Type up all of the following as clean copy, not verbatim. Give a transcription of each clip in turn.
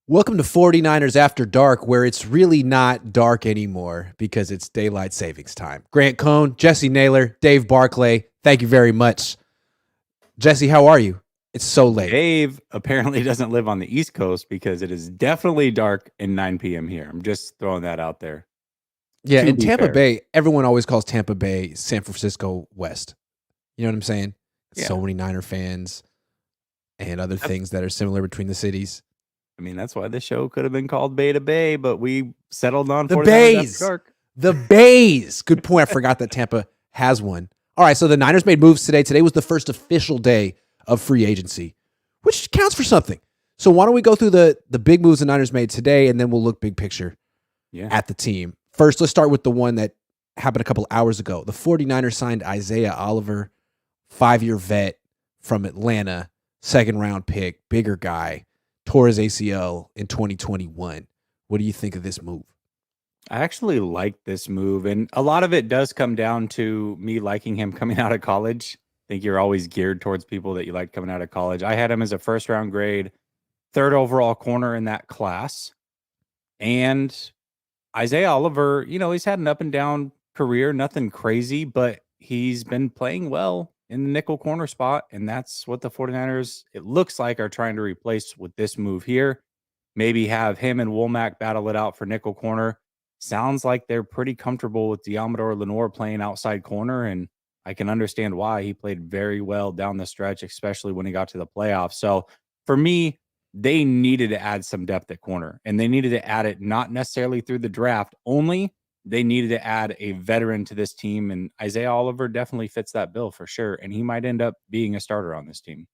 Welcome to 49ers After Dark, where it's really not dark anymore because it's daylight savings time. Grant Cohn, Jessie Naylor, Dave Barclay, thank you very much. Jesse, how are you? It's so late. Dave apparently doesn't live on the East Coast because it is definitely dark and 9 p.m. here. I'm just throwing that out there. Yeah, To in be Tampa fair. Bay, everyone always calls Tampa Bay San Francisco West. You know what I'm saying? Yeah. So many Niner fans and other things that are similar between the cities. I mean, that's why the show could have been called Bay to Bay, but we settled on The 49ers After Bays. Dark. The Bays. Good point. I forgot that Tampa has one. All right, so the Niners made moves today. Today was the first official day of free agency, which counts for something. So why don't we go through the big moves the Niners made today, and then we'll look big picture at the team. First, let's start with the one that happened a couple hours ago. The 49ers signed Isaiah Oliver, 5-year vet from Atlanta, second-round pick, bigger guy, tore his ACL in 2021. What do you think of this move? I actually like this move, and a lot of it does come down to me liking him coming out of college. I think you're always geared towards people that you like coming out of college. I had him as a first-round grade, third overall corner in that class. And Isaiah Oliver, he's had an up and down career, nothing crazy, but he's been playing well in the nickel corner spot. And that's what the 49ers, it looks like, are trying to replace with this move here. Maybe have him and Womack battle it out for nickel corner. Sounds like they're pretty comfortable with Diamador Lenore playing outside corner. And I can understand why. He played very well down the stretch, especially when he got to the playoffs. So for me, they needed to add some depth at corner, and they needed to add it not necessarily through the draft only. They needed to add a veteran to this team, and Isaiah Oliver definitely fits that bill for sure. And he might end up being a starter on this team.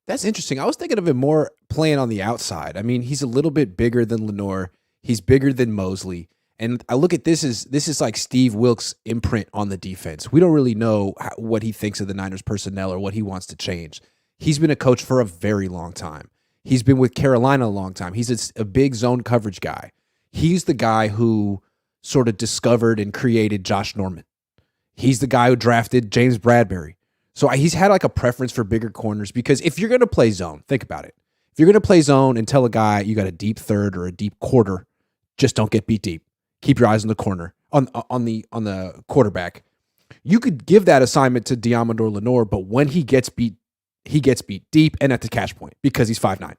That's interesting. I was thinking of him more playing on the outside. I mean, he's a little bit bigger than Lenore. He's bigger than Mosley. And I look at this as like Steve Wilkes' imprint on the defense. We don't really know what he thinks of the Niners personnel or what he wants to change. He's been a coach for a very long time. He's been with Carolina a long time. He's a big zone coverage guy. He's the guy who sort of discovered and created Josh Norman. He's the guy who drafted James Bradbury. So he's had like a preference for bigger corners because if you're going to play zone, think about it. If you're going to play zone and tell a guy you got a deep third or a deep quarter, just don't get beat deep. Keep your eyes on the corner, on the quarterback. You could give that assignment to Diamador Lenore, but when he gets beat deep and at the catch point because he's 5'9". You know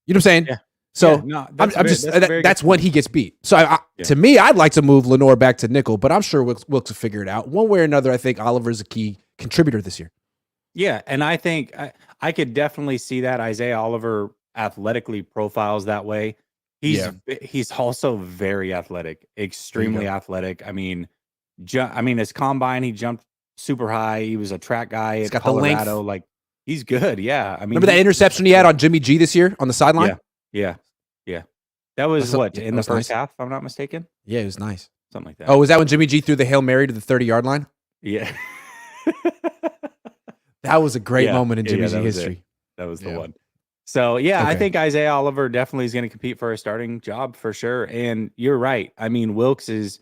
what I'm saying? Yeah. So Yeah, no, that's when he gets beat. So to me, I'd like to move Lenore back to nickel, but I'm sure Wilkes will figure it out. One way or another, I think Oliver's a key contributor this year. Yeah, and I think I could definitely see that Isaiah Oliver athletically profiles that way. He's also very athletic, extremely athletic. I mean, his combine, he jumped super high. He was a track guy at Colorado. Like, he's good. Yeah, I mean, remember that interception he had on Jimmy G this year on the sideline? Yeah. That was in the first half, if I'm not mistaken. Yeah, it was nice. Something like that. Oh, was that when Jimmy G threw the Hail Mary to the 30-yard line? Yeah. That was a great moment in Jimmy G history. That was the one. So, I think Isaiah Oliver definitely is going to compete for a starting job for sure. And you're right. I mean, Wilkes is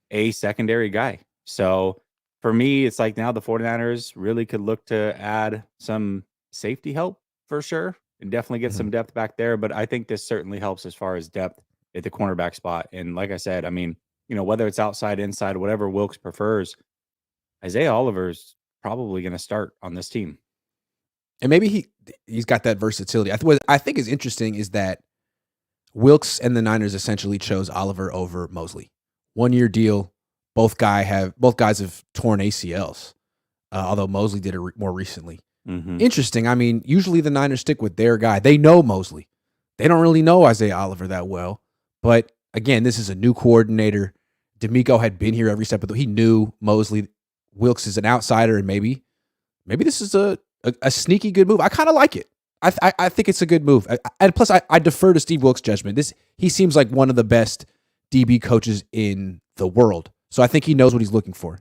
a secondary guy. So, for me, it's like now the 49ers really could look to add some safety help for sure and definitely get some depth back there. But I think this certainly helps as far as depth at the cornerback spot. And like I said, I mean, whether it's outside, inside, whatever Wilkes prefers, Isaiah Oliver's probably going to start on this team. And maybe he's got that versatility. What I think is interesting is that Wilkes and the Niners essentially chose Oliver over Mosley. 1-year deal. Both guys have torn ACLs, although Mosley did it more recently. Mm-hmm. Interesting. I mean, usually the Niners stick with their guy. They know Mosley. They don't really know Isaiah Oliver that well. But again, this is a new coordinator. D'Amico had been here every step of the way. He knew Mosley. Wilkes is an outsider, and maybe this is a sneaky good move. I kind of like it. I think it's a good move. And plus, I defer to Steve Wilkes' judgment. He seems like one of the best DB coaches in the world. So I think he knows what he's looking for.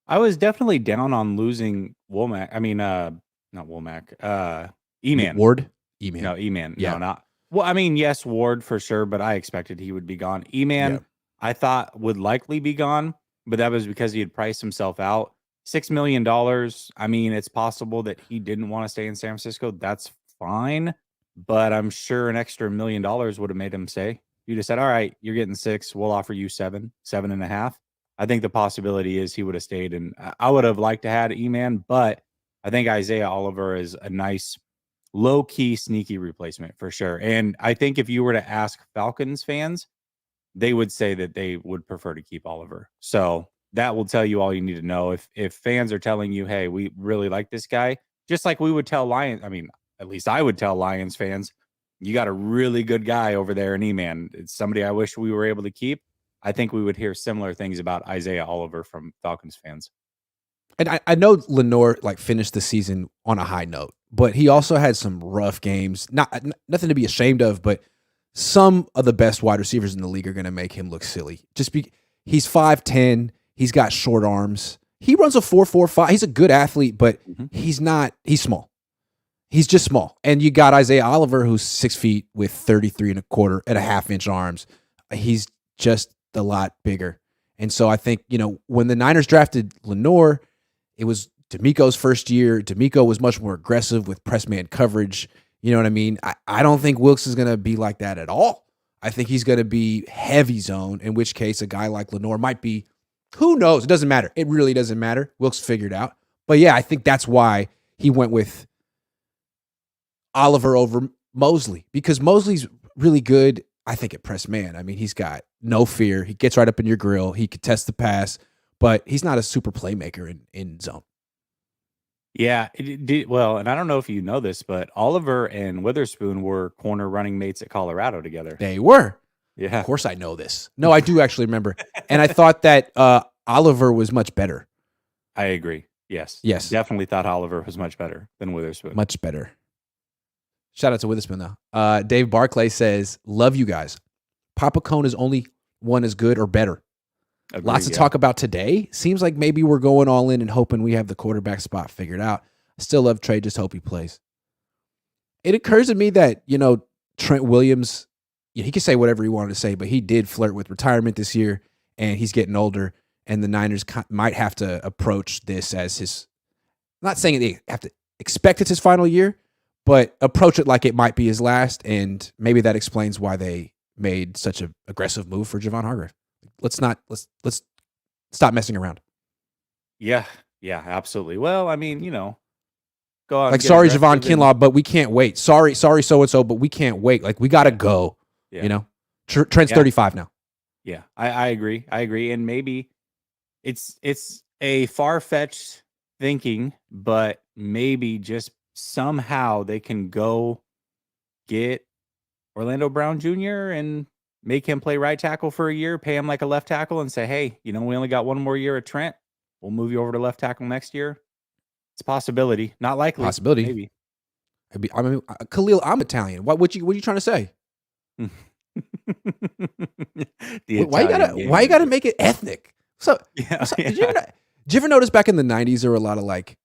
I was definitely down on losing Womack. I mean, not Womack. E-Man. Ward? E-Man. No, E-Man. Yeah. No, not. Well, I mean, yes, Ward for sure, but I expected he would be gone. E-Man, I thought would likely be gone, but that was because he had priced himself out. $6 million. I mean, it's possible that he didn't want to stay in San Francisco. That's fine. but I'm sure an extra $1 million would have made him say, you just said, all right, you're getting 6. We'll offer you 7, 7.5. I think the possibility is he would have stayed, and I would have liked to have E-Man, but I think Isaiah Oliver is a nice low-key sneaky replacement for sure. And I think if you were to ask Falcons fans, they would say that they would prefer to keep Oliver. So that will tell you all you need to know. If fans are telling you, hey, we really like this guy, just like we would tell Lions, I mean, at least I would tell Lions fans, you got a really good guy over there in E-Man. It's somebody I wish we were able to keep. I think we would hear similar things about Isaiah Oliver from Falcons fans. And I know Lenore like finished the season on a high note, but he also had some rough games. Nothing to be ashamed of, but some of the best wide receivers in the league are going to make him look silly. He's 5'10", he's got short arms. He runs a 4.45. He's a good athlete, but he's small. He's just small. And you got Isaiah Oliver, who's 6 feet with 33.25 inch arms. He's just a lot bigger. And so I think, when the Niners drafted Lenore, it was D'Amico's first year. D'Amico was much more aggressive with press man coverage. You know what I mean? I don't think Wilkes is going to be like that at all. I think he's going to be heavy zone, in which case a guy like Lenore might be, who knows? It doesn't matter. It really doesn't matter. Wilkes figured out. But yeah, I think that's why he went with Oliver over Mosley, because Mosley's really good, I think, at press man. I mean, he's got no fear. He gets right up in your grill. He could test the pass, but he's not a super playmaker in zone. Yeah, well, and I don't know if you know this, but Oliver and Witherspoon were corner running mates at Colorado together. They were. Yeah. Of course I know this. No, I do actually remember. And I thought that Oliver was much better. I agree. Yes. Definitely thought Oliver was much better than Witherspoon. Much better. Shout out to Witherspoon, though. Dave Barclay says, love you guys. Papa Cohn is only one as good or better. Agreed, Lots to talk about today. Seems like maybe we're going all in and hoping we have the quarterback spot figured out. Still love Trey. Just hope he plays. It occurs to me that, Trent Williams, he could say whatever he wanted to say, but he did flirt with retirement this year, and he's getting older, and the Niners might have to approach this as his, I'm not saying they have to expect it's his final year, but approach it like it might be his last, and maybe that explains why they made such an aggressive move for Javon Hargrave. Let's stop messing around. Yeah, absolutely. Well, I mean, go on. Like, sorry, Javon Kinlaw, but we can't wait. Sorry, so-and-so, but we can't wait. Like, we got to go, Trent's 35 now. Yeah, I agree. And maybe it's a far-fetched thinking, but maybe just somehow they can go get Orlando Brown Jr. and make him play right tackle for a year, pay him like a left tackle, and say, hey, we only got one more year at Trent. We'll move you over to left tackle next year. It's a possibility. Not likely. Possibility. Maybe. I mean, Khalil, I'm Italian. What you trying to say? Why you gotta make it ethnic? Did you ever notice back in the 90s there were a lot of like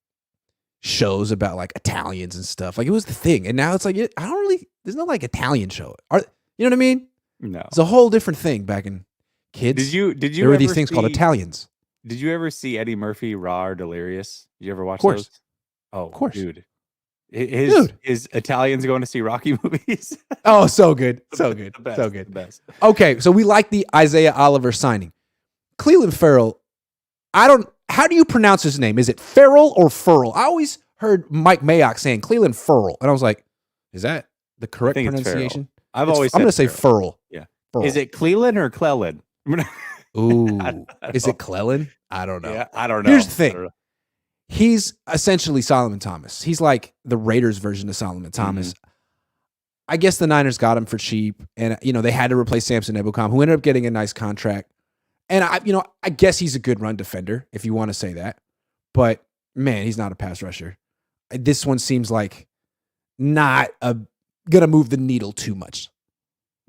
shows about like Italians and stuff? Like, it was the thing. And now it's like, there's no like Italian show. You know what I mean? No. It's a whole different thing back in kids. Did you there were these things called Italians. Did you ever see Eddie Murphy, Raw or Delirious? Did you ever watch those? Oh, of course. Dude. His Italians going to see Rocky movies? Oh, so good. So good. So good. The best. Okay, so we like the Isaiah Oliver signing. Clelin Ferrell, how do you pronounce his name? Is it Ferrell or Furl? I always heard Mike Mayock saying Clelin Ferrell, and I was like, is that the correct pronunciation? I'm going to say Furl. Yeah. Furl. Is it Cleland or Clellan? Ooh. Is it Clellan? I don't know. Yeah, I don't know. Here's the thing. He's essentially Solomon Thomas. He's like the Raiders version of Solomon Thomas. Mm-hmm. I guess the Niners got him for cheap, and they had to replace Samson Ebukam, who ended up getting a nice contract. And I guess he's a good run defender, if you want to say that. But man, he's not a pass rusher. This one seems like not gonna move the needle too much.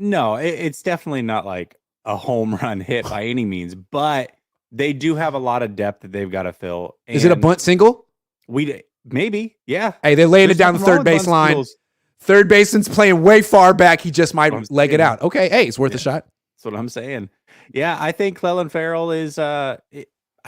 No, it's definitely not like a home run hit by any means, but they do have a lot of depth that they've got to fill. Is it a bunt single? Maybe, yeah. Hey, they're laying it down the third baseline. Third baseman's playing way far back. He just might leg it out. Okay, hey, it's worth a shot. That's what I'm saying. Yeah, I think Clelin Ferrell is. I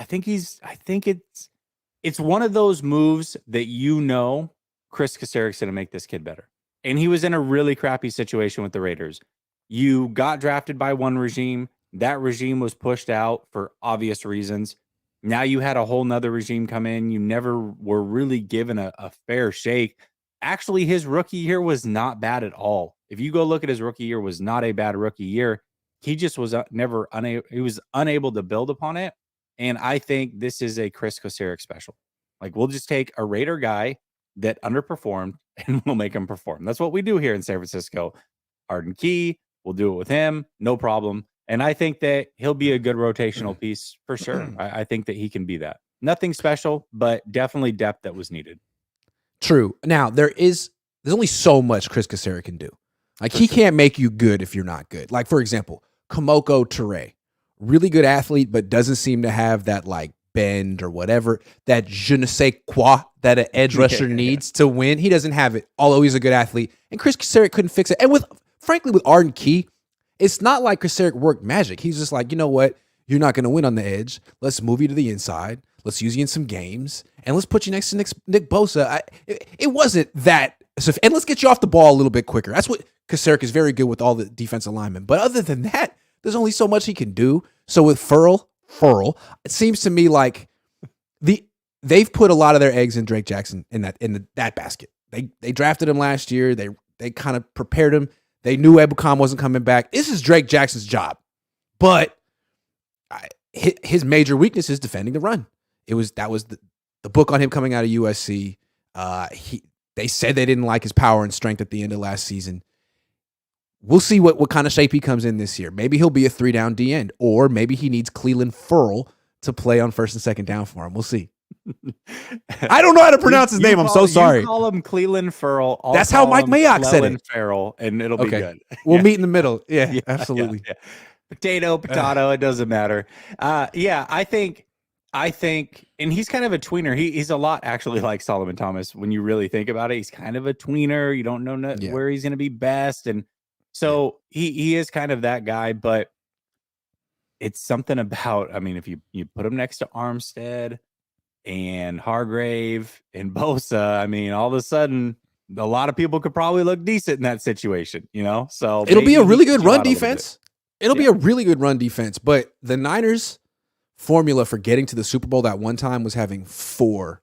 think it's one of those moves that Chris Kaceric's going to make this kid better. and he was in a really crappy situation with the Raiders. You got drafted by one regime. That regime was pushed out for obvious reasons. Now you had a whole nother regime come in. You never were really given a fair shake. Actually, his rookie year was not bad at all. If you go look at his rookie year, was not a bad rookie year. He just was never unable. He was unable to build upon it. And I think this is a Chris Kocurek special. Like, we'll just take a Raider guy that underperformed and we'll make him perform. That's what we do here in San Francisco. Arden Key, we'll do it with him, no problem. And I think that he'll be a good rotational piece for sure. I think that he can be that. Nothing special, but definitely depth that was needed. True. Now, there's only so much Chris Kocurek can do. Like, he can't make you good if you're not good. Like, for example, Kamoko Toure, really good athlete, but doesn't seem to have that, like, bend or whatever, that je ne sais quoi that an edge rusher needs to win. He doesn't have it, although he's a good athlete. And Chris Kocurek couldn't fix it. And frankly, with Arden Key, it's not like Kocurek worked magic. He's just like, you know what? You're not going to win on the edge. Let's move you to the inside. Let's use you in some games. And let's put you next to Nick Bosa. It wasn't that. And let's get you off the ball a little bit quicker. That's what Kocurek is very good with, all the defensive linemen. But other than that, there's only so much he can do. So with Furl, it seems to me like they've put a lot of their eggs in Drake Jackson in that basket. They drafted him last year. They kind of prepared him. They knew Ebukam wasn't coming back. This is Drake Jackson's job. But his major weakness is defending the run. That was the book on him coming out of USC. They said they didn't like his power and strength at the end of last season. We'll see what kind of shape he comes in this year. Maybe he'll be a 3-down D end, or maybe he needs Cleland Furl to play on first and second down for him. We'll see. I don't know how to pronounce his name. I'm so sorry. You call him Cleland Furl. That's how Mike Mayock said it. Farrell, and it'll be good. We'll meet in the middle. Yeah, absolutely. Yeah. Potato, it doesn't matter. I think, and he's kind of a tweener. He's a lot actually like Solomon Thomas when you really think about it. He's kind of a tweener. You don't know where he's going to be best, and so he is kind of that guy. But it's something about, I mean, if you put him next to Armstead and Hargrave and Bosa, I mean, all of a sudden, a lot of people could probably look decent in that situation, So it'll be a really good run defense. It'll be a really good run defense. But the Niners' formula for getting to the Super Bowl that one time was having 4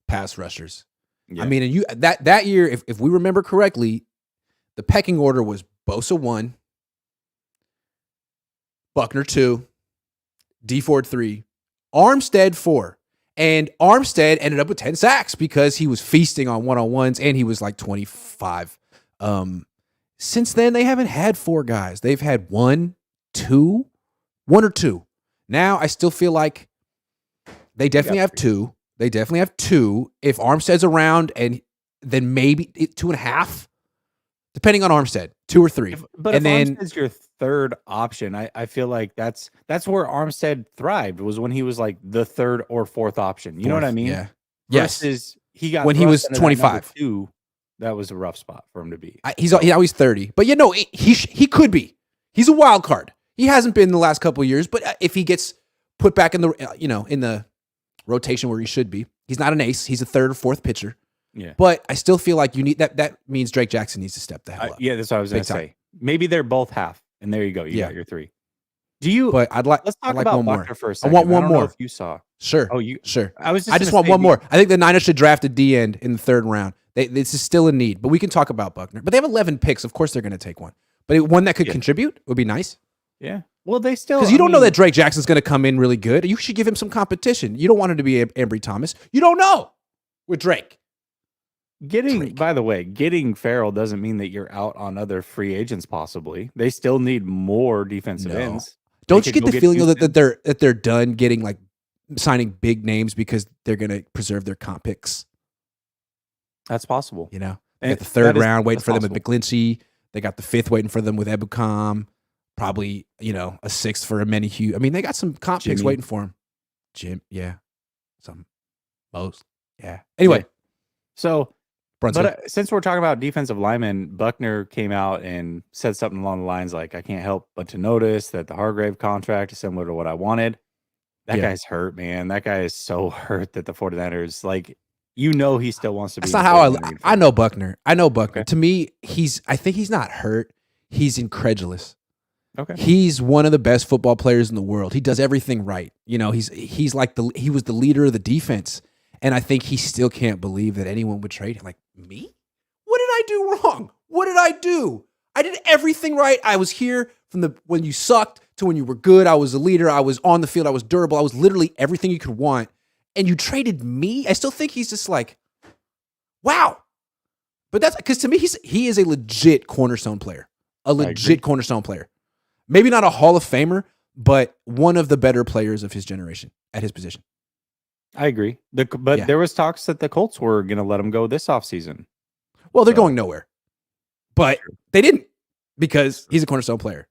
pass rushers. Yeah. I mean, and that year, if we remember correctly, the pecking order was Bosa 1, Buckner 2, D Ford 3, Armstead 4. And Armstead ended up with 10 sacks because he was feasting on one-on-ones, and he was like 25. Since then, they haven't had 4 guys. They've had 1 or 2. Now, I still feel like they definitely have 2. They definitely have 2. If Armstead's around, and then maybe 2.5, depending on Armstead, 2 or 3. But if Armstead's your third option, I feel like that's where Armstead thrived, was when he was like the third or fourth option. You know what I mean? Yeah. Versus he got when he was 25. That was a rough spot for him to be. He's always 30, but he could be. He's a wild card. He hasn't been in the last couple of years, but if he gets put back in the in the rotation where he should be, he's not an ace. He's a third or fourth pitcher. Yeah. But I still feel like you need that. That means Drake Jackson needs to step the hell up. Yeah, that's what I was going to say. Maybe they're both half, and there you go. You got your 3. Do you? But let's talk like about one Buckner more. for a second. I want one more. If you saw? Sure. Oh, sure. I just want one more. I think the Niners should draft a D end in the 3rd round. This is still a need, but we can talk about Buckner. But they have 11 picks. Of course, they're going to take one. But one that could contribute would be nice. Yeah. Well, they still, because you don't know that Drake Jackson's going to come in really good. You should give him some competition. You don't want him to be Ambry Thomas. You don't know with Drake. By the way, getting Farrell doesn't mean that you're out on other free agents. Possibly, they still need more defensive ends. Don't you get the feeling that they're done getting like signing big names because they're going to preserve their comp picks? That's possible. They got the 3rd round waiting for them with McGlinchey. They got the 5th waiting for them with Ebukam. Probably, a 6th for a Menahue. I mean, they got some comp picks waiting for him. Jim, yeah. Most, yeah. Anyway. So, since we're talking about defensive linemen, Buckner came out and said something along the lines like, I can't help but to notice that the Hargrave contract is similar to what I wanted. That guy's hurt, man. That guy is so hurt that the 49ers, like, You know he still wants to be. That's not how in I know Buckner. I know Buckner. Okay. To me, I think he's not hurt. He's incredulous. Okay. He's one of the best football players in the world. He does everything right. You know, he's like he was the leader of the defense. And I think he still can't believe that anyone would trade him. Like, me? What did I do wrong? What did I do? I did everything right. I was here from when you sucked to when you were good. I was a leader. I was on the field. I was durable. I was literally everything you could want. And you traded me? I still think he's just like, wow. But that's because to me, he is a legit cornerstone player. A legit cornerstone player. Maybe not a Hall of Famer, but one of the better players of his generation at his position. I agree. But there was talks that the Colts were going to let him go this offseason. Well, they're going nowhere. But they didn't because he's a cornerstone player.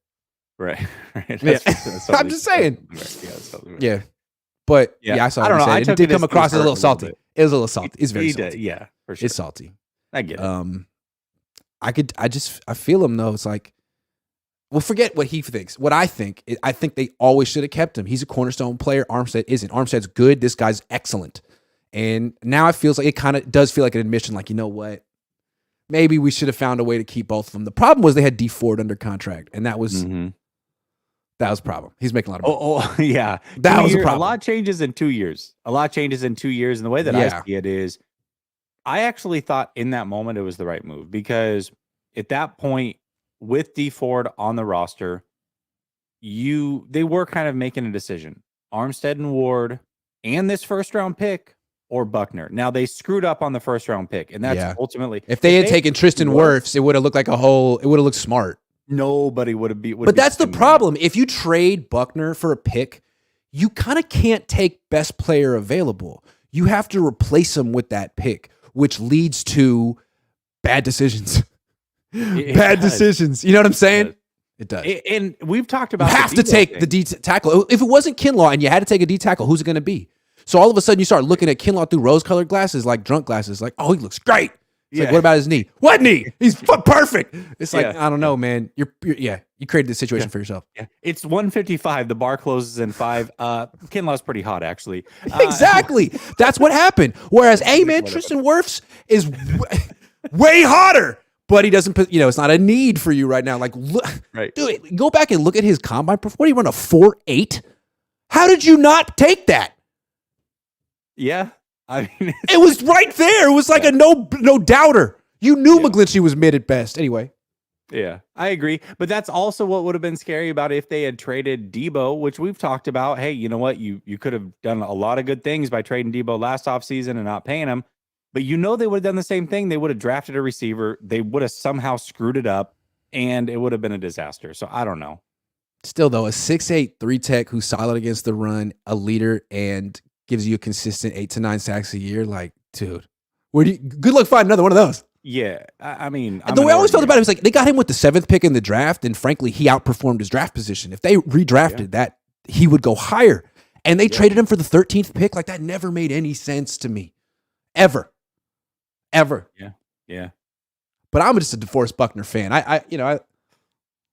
Right. That's I'm just saying. Right. Yeah. But I saw what you said. It did come across as a little salty. It was a little salty. It's very salty. Yeah, for sure. It's salty. I get it. I feel him though. It's like, well, forget what he thinks. What I think they always should have kept him. He's a cornerstone player. Armstead isn't. Armstead's good. This guy's excellent. And now it feels like it kind of does feel like an admission. Like, you know what? Maybe we should have found a way to keep both of them. The problem was they had D Ford under contract, and that was a problem. He's making a lot of money. Oh yeah, that was a problem. A lot changes in 2 years. And the way that I see it is, I actually thought in that moment it was the right move because at that point, with D Ford on the roster, they were kind of making a decision: Armstead and Ward, and this first round pick, or Buckner. Now they screwed up on the first round pick, and that's ultimately if they had taken Tristan Wirfs, it would have looked like it would have looked smart. Nobody would have But that's the problem. If you trade Buckner for a pick, you kind of can't take best player available. You have to replace him with that pick, which leads to bad decisions. Bad decisions. You know what I'm saying? It does. And we've talked about you have to take the D tackle. If it wasn't Kinlaw and you had to take a D tackle, who's it going to be? So all of a sudden you start looking at Kinlaw through rose-colored glasses, like drunk glasses. Like, oh, he looks great. It's like, what about his knee? What knee? He's perfect. It's like, I don't know, man. You created this situation for yourself. Yeah. It's 1:55. The bar closes in 5. Kinlaw's pretty hot, actually. Exactly. That's what happened. Whereas, hey, man, Tristan Wirfs is way hotter. But he doesn't put, it's not a need for you right now. Like, look, dude, go back and look at his combine performance. What, do you run a 4.8? How did you not take that? Yeah. I mean, it was right there. It was like a no doubter. You knew McGlinchey was mid at best. Anyway. Yeah, I agree. But that's also what would have been scary about if they had traded Debo, which we've talked about. Hey, you know what? You could have done a lot of good things by trading Debo last offseason and not paying him. But they would have done the same thing. They would have drafted a receiver. They would have somehow screwed it up, and it would have been a disaster. So I don't know. Still, though, a 6'8", 3-tech who's solid against the run, a leader, and gives you a consistent 8 to 9 sacks a year. Like, dude, good luck finding another one of those. Yeah, I mean, the way I always felt about it was like they got him with the 7th pick in the draft, and frankly, he outperformed his draft position. If they redrafted that, he would go higher. And they traded him for the 13th pick. Like, that never made any sense to me, ever. Yeah. But I'm just a DeForest Buckner fan. I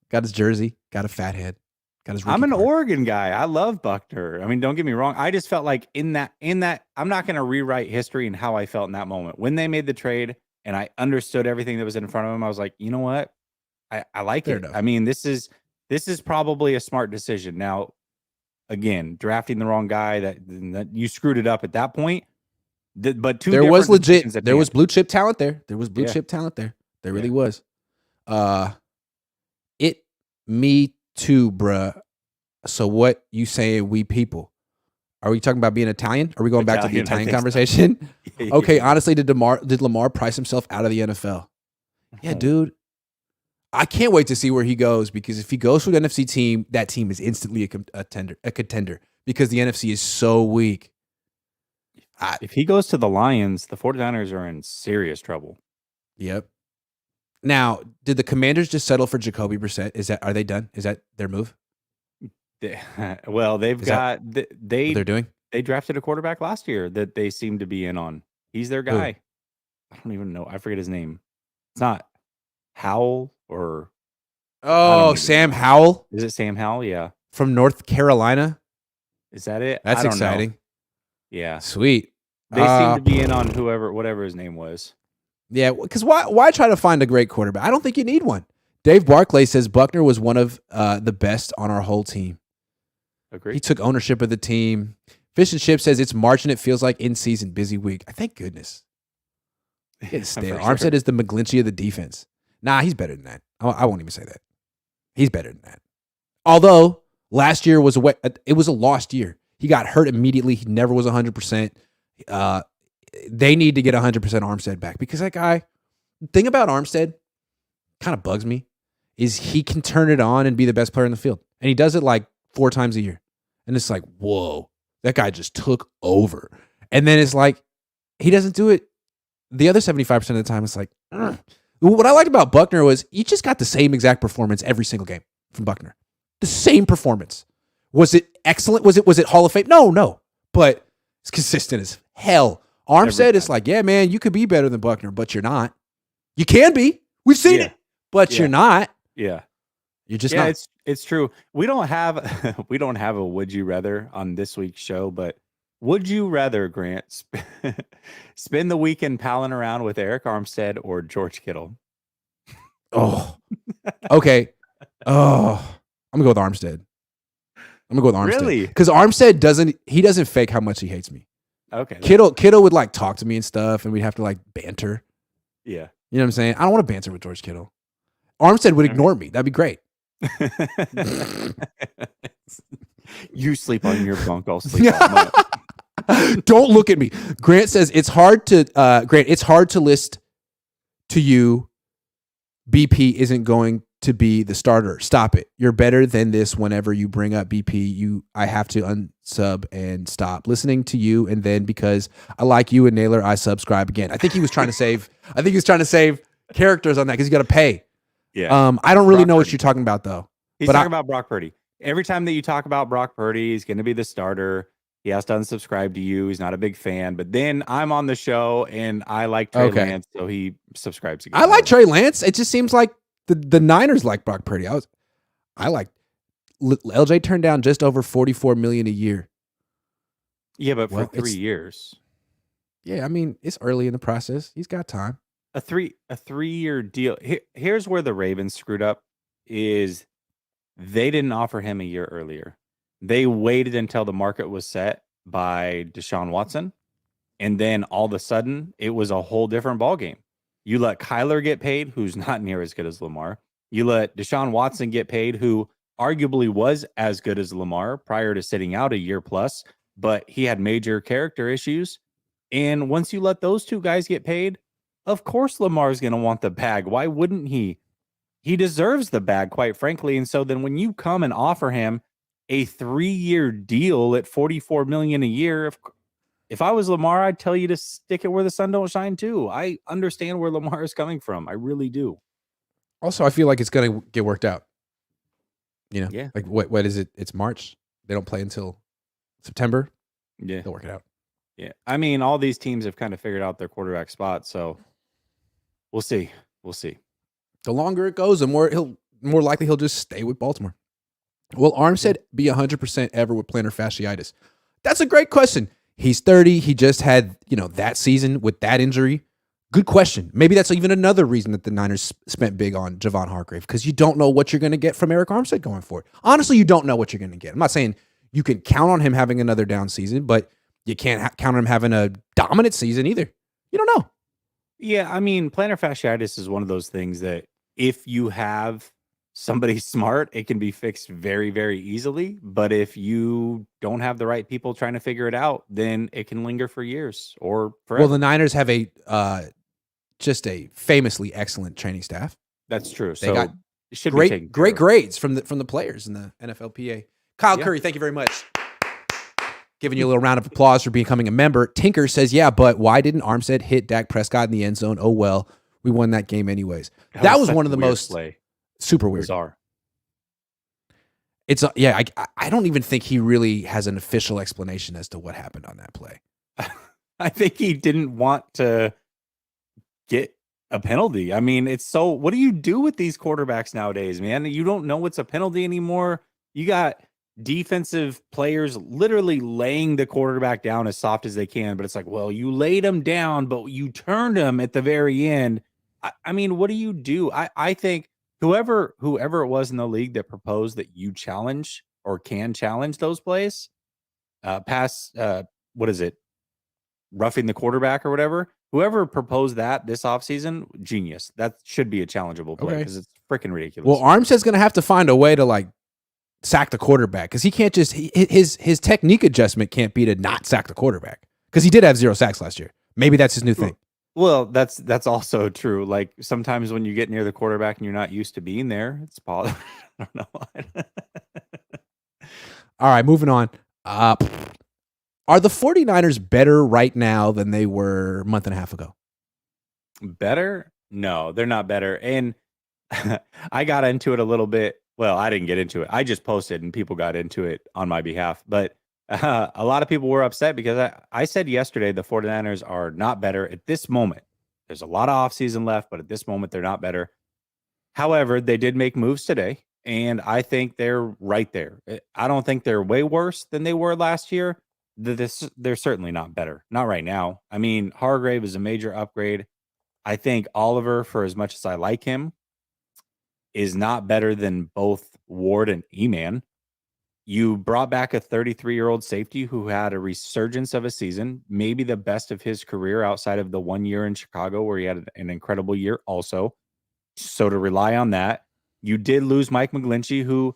got his jersey, got a fat head, got his. I'm an Oregon guy. I love Buckner. I mean, don't get me wrong. I just felt like in that, I'm not going to rewrite history and how I felt in that moment when they made the trade, and I understood everything that was in front of him. I was like, you know what, I like Fair it. Enough. I mean, this is probably a smart decision. Now, again, drafting the wrong guy that you screwed it up at that point. But there was blue chip talent there. There was blue chip talent there. There really was. Me too, bruh. So what you saying? We people? Are we talking about being Italian? Are we going back to the Italian conversation? Okay, honestly, did Lamar price himself out of the NFL? Yeah, dude. I can't wait to see where he goes, because if he goes to an NFC team, that team is instantly a contender because the NFC is so weak. If he goes to the Lions, the 49ers are in serious trouble. Yep. Now, did the Commanders just settle for Jacoby Brissett? Are they done? Is that their move? Well, they're doing. They drafted a quarterback last year that they seem to be in on. He's their guy. Who? I don't even know. I forget his name. It's not Howell or. Oh, Sam Howell. Is it Sam Howell? Yeah. From North Carolina. Is that it? That's exciting. Yeah. Sweet. They seem to be in on whatever his name was. Yeah, because why try to find a great quarterback? I don't think you need one. Dave Barclay says Buckner was one of the best on our whole team. Agreed. He took ownership of the team. Fish and Chip says it's March and it feels like in-season busy week. Thank goodness. It's stale. Armstead is the McGlinchey of the defense. Nah, he's better than that. I won't even say that. He's better than that. Although last year was it was a lost year. He got hurt immediately. He never was 100%. They need to get 100% Armstead back because that guy, the thing about Armstead kind of bugs me is he can turn it on and be the best player in the field. And he does it like 4 times a year. And it's like, whoa, that guy just took over. And then it's like, he doesn't do it the other 75% of the time. It's like, ugh. What I liked about Buckner was you just got the same exact performance every single game from Buckner. The same performance. Was it excellent? Was it Hall of Fame? No. But it's consistent as hell. Armstead is like, yeah, man, you could be better than Buckner, but you're not. You can be. We've seen it, but you're not. Yeah. You're just not. It's true. We don't have a would you rather on this week's show, but would you rather, Grant, spend the weekend palling around with Eric Armstead or George Kittle? Oh, okay. Oh, I'm gonna go with Armstead. Really? Because Armstead doesn't fake how much he hates me. Okay. Kittle would like talk to me and stuff, and we'd have to like banter. Yeah. You know what I'm saying? I don't want to banter with George Kittle. Armstead would ignore me. That'd be great. You sleep on your bunk, I'll sleep on mine. Don't look at me. Grant says it's hard to list to you BP isn't going to be the starter. Stop it. You're better than this. Whenever you bring up BP, I have to unsub and stop listening to you. And then because I like you and Naylor, I subscribe again. I think he was trying to save characters on that because you got to pay. Yeah. I don't really know what you're talking about though. He's talking about Brock Purdy. Every time that you talk about Brock Purdy, he's going to be the starter. He has to unsubscribe to you. He's not a big fan. But then I'm on the show and I like Trey Lance, so he subscribes again. I like Trey Lance. It just seems like the Niners like Brock Purdy. I like LJ turned down just over $44 million a year. Yeah, but for 3 years. Yeah, I mean, it's early in the process. He's got time. A 3-year deal. Here's where the Ravens screwed up is they didn't offer him a year earlier. They waited until the market was set by Deshaun Watson, and then all of a sudden it was a whole different ballgame. You let Kyler get paid, who's not near as good as Lamar. You let Deshaun Watson get paid, who arguably was as good as Lamar prior to sitting out a year plus, but he had major character issues. And once you let those two guys get paid, of course Lamar's going to want the bag. Why wouldn't he? He deserves the bag, quite frankly. And so then when you come and offer him a 3-year deal at $44 million a year, if I was Lamar, I'd tell you to stick it where the sun don't shine too. I understand where Lamar is coming from. I really do. Also, I feel like it's going to get worked out. You know, yeah. Like what is it? It's March. They don't play until September. Yeah. They'll work it out. Yeah. I mean, all these teams have kind of figured out their quarterback spot. So we'll see. The longer it goes, the more likely he'll just stay with Baltimore. Will Armstead be 100% ever with plantar fasciitis? That's a great question. He's 30. He just had, that season with that injury. Good question. Maybe that's even another reason that the Niners spent big on Javon Hargrave, because you don't know what you're going to get from Eric Armstead going forward. Honestly, you don't know what you're going to get. I'm not saying you can count on him having another down season, but you can't count on him having a dominant season either. You don't know. Yeah, I mean, plantar fasciitis is one of those things that if you have somebody smart, it can be fixed very, very easily. But if you don't have the right people trying to figure it out, then it can linger for years or forever. Well, the Niners have just a famously excellent training staff. That's true. They got great grades from the players in the NFLPA. Kyle Curry, thank you very much. Giving you a little round of applause for becoming a member. Tinker says, yeah, but why didn't Armstead hit Dak Prescott in the end zone? Oh, well, we won that game anyways. That was one of the most super weird. Bizarre. It's I don't even think he really has an official explanation as to what happened on that play. I think he didn't want to get a penalty. I mean, what do you do with these quarterbacks nowadays, man? You don't know what's a penalty anymore. You got defensive players literally laying the quarterback down as soft as they can. But it's like, well, you laid him down, but you turned him at the very end. I mean, what do you do? I think whoever it was in the league that proposed that you challenge or can challenge those plays, pass, what is it? Roughing the quarterback or whatever. Whoever proposed that this offseason, genius. That should be a challengeable play because it's freaking ridiculous. Well, Armstead's going to have to find a way to like sack the quarterback because he can't just his technique adjustment can't be to not sack the quarterback because he did have 0 sacks last year. Maybe that's his new thing. Well, that's also true. Like sometimes when you get near the quarterback and you're not used to being there, it's possible. I don't know. All right, moving on. Are the 49ers better right now than they were a month and a half ago? Better? No, they're not better. And I got into it a little bit. Well, I didn't get into it. I just posted and people got into it on my behalf. But a lot of people were upset because I said yesterday the 49ers are not better at this moment. There's a lot of offseason left, but at this moment, they're not better. However, they did make moves today, and I think they're right there. I don't think they're way worse than they were last year. They're certainly not better. Not right now. I mean, Hargrave is a major upgrade. I think Oliver, for as much as I like him, is not better than both Ward and Eman. You brought back a 33-year-old safety who had a resurgence of a season, maybe the best of his career outside of the 1 year in Chicago where he had an incredible year also. So to rely on that, you did lose Mike McGlinchey, who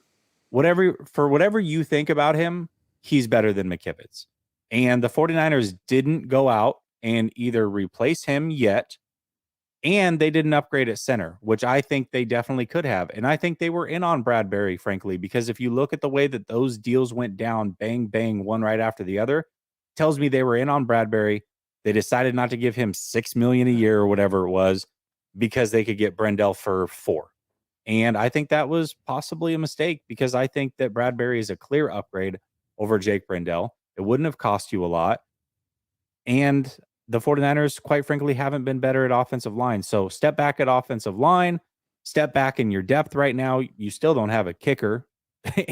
whatever you think about him, he's better than McKivitz. And the 49ers didn't go out and either replace him yet, and they didn't upgrade at center, which I think they definitely could have. And I think they were in on Bradbury, frankly, because if you look at the way that those deals went down, bang, bang, one right after the other, tells me they were in on Bradbury. They decided not to give him $6 million a year or whatever it was because they could get Brendel for $4 million. And I think that was possibly a mistake because I think that Bradbury is a clear upgrade over Jake Brendel. It wouldn't have cost you a lot. And the 49ers, quite frankly, haven't been better at offensive line. So step back at offensive line, step back in your depth right now. You still don't have a kicker.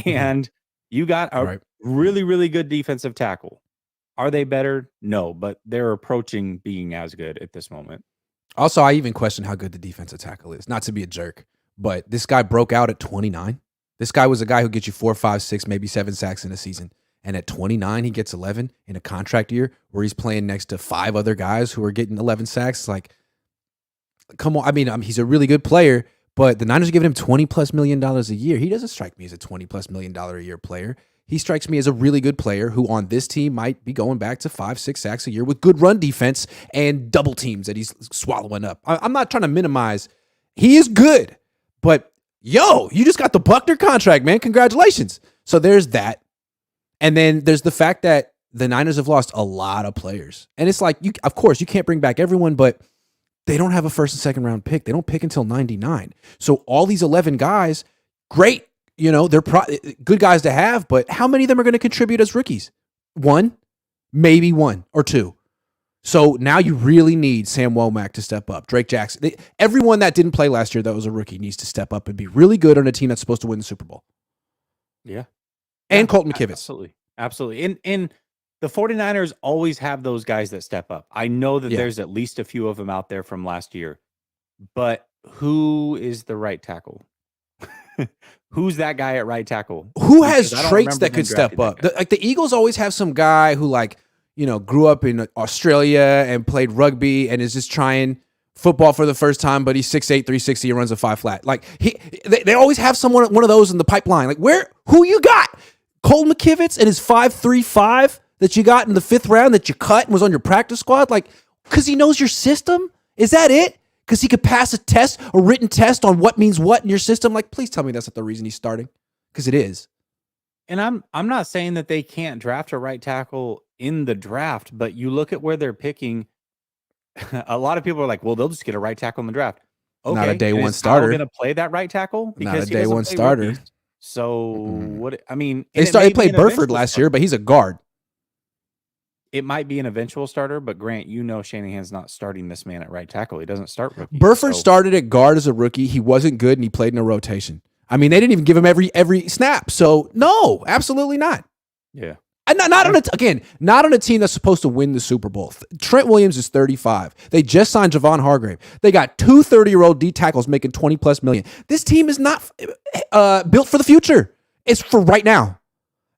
And you got a really, really good defensive tackle. Are they better? No, but they're approaching being as good at this moment. Also, I even question how good the defensive tackle is. Not to be a jerk, but this guy broke out at 29. This guy was a guy who gets you 4, 5, 6, maybe 7 sacks in a season. And at 29, he gets 11 in a contract year where he's playing next to 5 other guys who are getting 11 sacks. Like, come on. I mean, he's a really good player, but the Niners are giving him $20+ million a year. He doesn't strike me as a $20+ million a year player. He strikes me as a really good player who on this team might be going back to 5, 6 sacks a year with good run defense and double teams that he's swallowing up. I'm not trying to minimize. He is good, but yo, you just got the Buckner contract, man. Congratulations. So there's that. And then there's the fact that the Niners have lost a lot of players. And it's like, of course, you can't bring back everyone, but they don't have a first and second round pick. They don't pick until 99. So all these 11 guys, great. You know, they're good guys to have, but how many of them are going to contribute as rookies? 1, maybe 1 or 2. So now you really need Sam Womack to step up. Drake Jackson. Everyone that didn't play last year that was a rookie needs to step up and be really good on a team that's supposed to win the Super Bowl. Yeah. And Colton McKivitz. Absolutely. And the 49ers always have those guys that step up. I know that there's at least a few of them out there from last year. But who is the right tackle? Who's that guy at right tackle? Who has traits that could step up? The Eagles always have some guy who grew up in Australia and played rugby and is just trying football for the first time, but he's 6'8", 360 and runs a 5 flat. Like they always have one of those in the pipeline. Like who you got? Cole McKivitz and his 5'3", that you got in the 5th round that you cut and was on your practice squad? Like, because he knows your system? Is that it? Because he could pass a written test on what means what in your system? Like, please tell me that's not the reason he's starting. Because it is. And I'm not saying that they can't draft a right tackle in the draft, but you look at where they're picking. A lot of people are like, well, they'll just get a right tackle in the draft. Okay, not a day one starter. Going to play that right tackle because not a day one starter. Rookies. So what? I mean, they played Burford last year, but he's a guard. It might be an eventual starter, but Grant, Shanahan's not starting this man at right tackle. He doesn't start rookies. Burford started at guard as a rookie. He wasn't good, and he played in a rotation. I mean, they didn't even give him every snap. So no, absolutely not. Yeah. And not on a team that's supposed to win the Super Bowl. Trent Williams is 35. They just signed Javon Hargrave. They got two 30-year-old D tackles making 20 plus million. This team is not built for the future. It's for right now.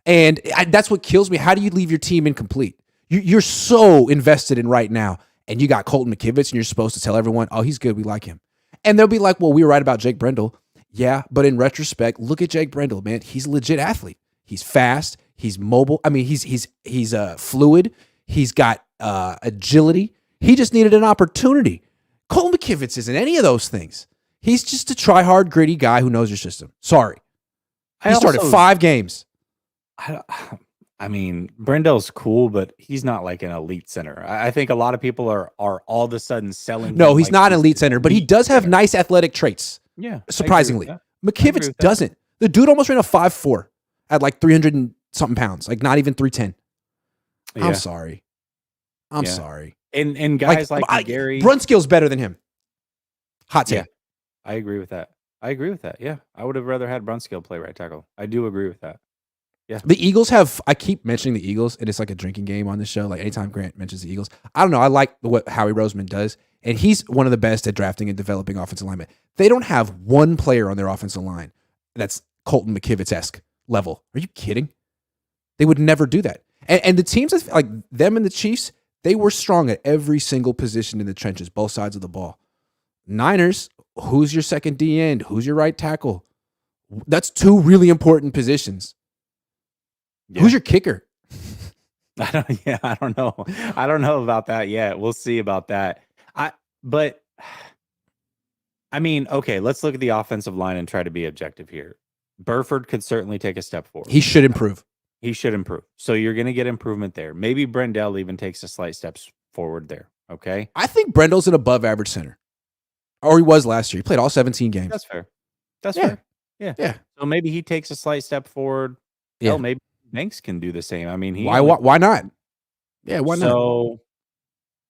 And that's what kills me. How do you leave your team incomplete? You're so invested in right now. And you got Colton McKivitz, and you're supposed to tell everyone, oh, he's good. We like him. And they'll be like, well, we were right about Jake Brendel. Yeah, but in retrospect, look at Jake Brendel, man. He's a legit athlete. He's fast. He's mobile. I mean, he's fluid. He's got agility. He just needed an opportunity. Colton McKivitz isn't any of those things. He's just a try-hard, gritty guy who knows your system. Sorry. He started 5 games. I mean, Brendel's cool, but he's not like an elite center. I think a lot of people are all of a sudden selling. No, he's not an elite center, but he does have nice athletic traits. Yeah. Surprisingly. McKivitz doesn't. The dude almost ran a 5.4 at like 300 and something pounds, like not even 310. Yeah. I'm sorry. I'm sorry. And guys like Gary. Brunskill's better than him. Hot take. Yeah, I agree with that. Yeah. I would have rather had Brunskill play right tackle. I do agree with that. Yeah. The Eagles I keep mentioning the Eagles, and it's like a drinking game on this show. Like anytime Grant mentions the Eagles, I don't know. I like what Howie Roseman does, and he's one of the best at drafting and developing offensive linemen. They don't have one player on their offensive line that's Colton McKivitz-esque level. Are you kidding? They would never do that. And the teams like them and the Chiefs, they were strong at every single position in the trenches, both sides of the ball. Niners, who's your second D end? Who's your right tackle? That's 2 really important positions. Yeah. Who's your kicker? I don't know. I don't know about that yet. We'll see about that. But I mean, okay, let's look at the offensive line and try to be objective here. Burford could certainly take a step forward. He should improve. So you're going to get improvement there. Maybe Brendel even takes a slight steps forward there. Okay. I think Brendel's an above average center. Or he was last year. He played all 17 games. That's fair. Fair. Yeah. So maybe he takes a slight step forward. Yeah. Hell, maybe Banks can do the same. I mean, why not? Yeah, why not? So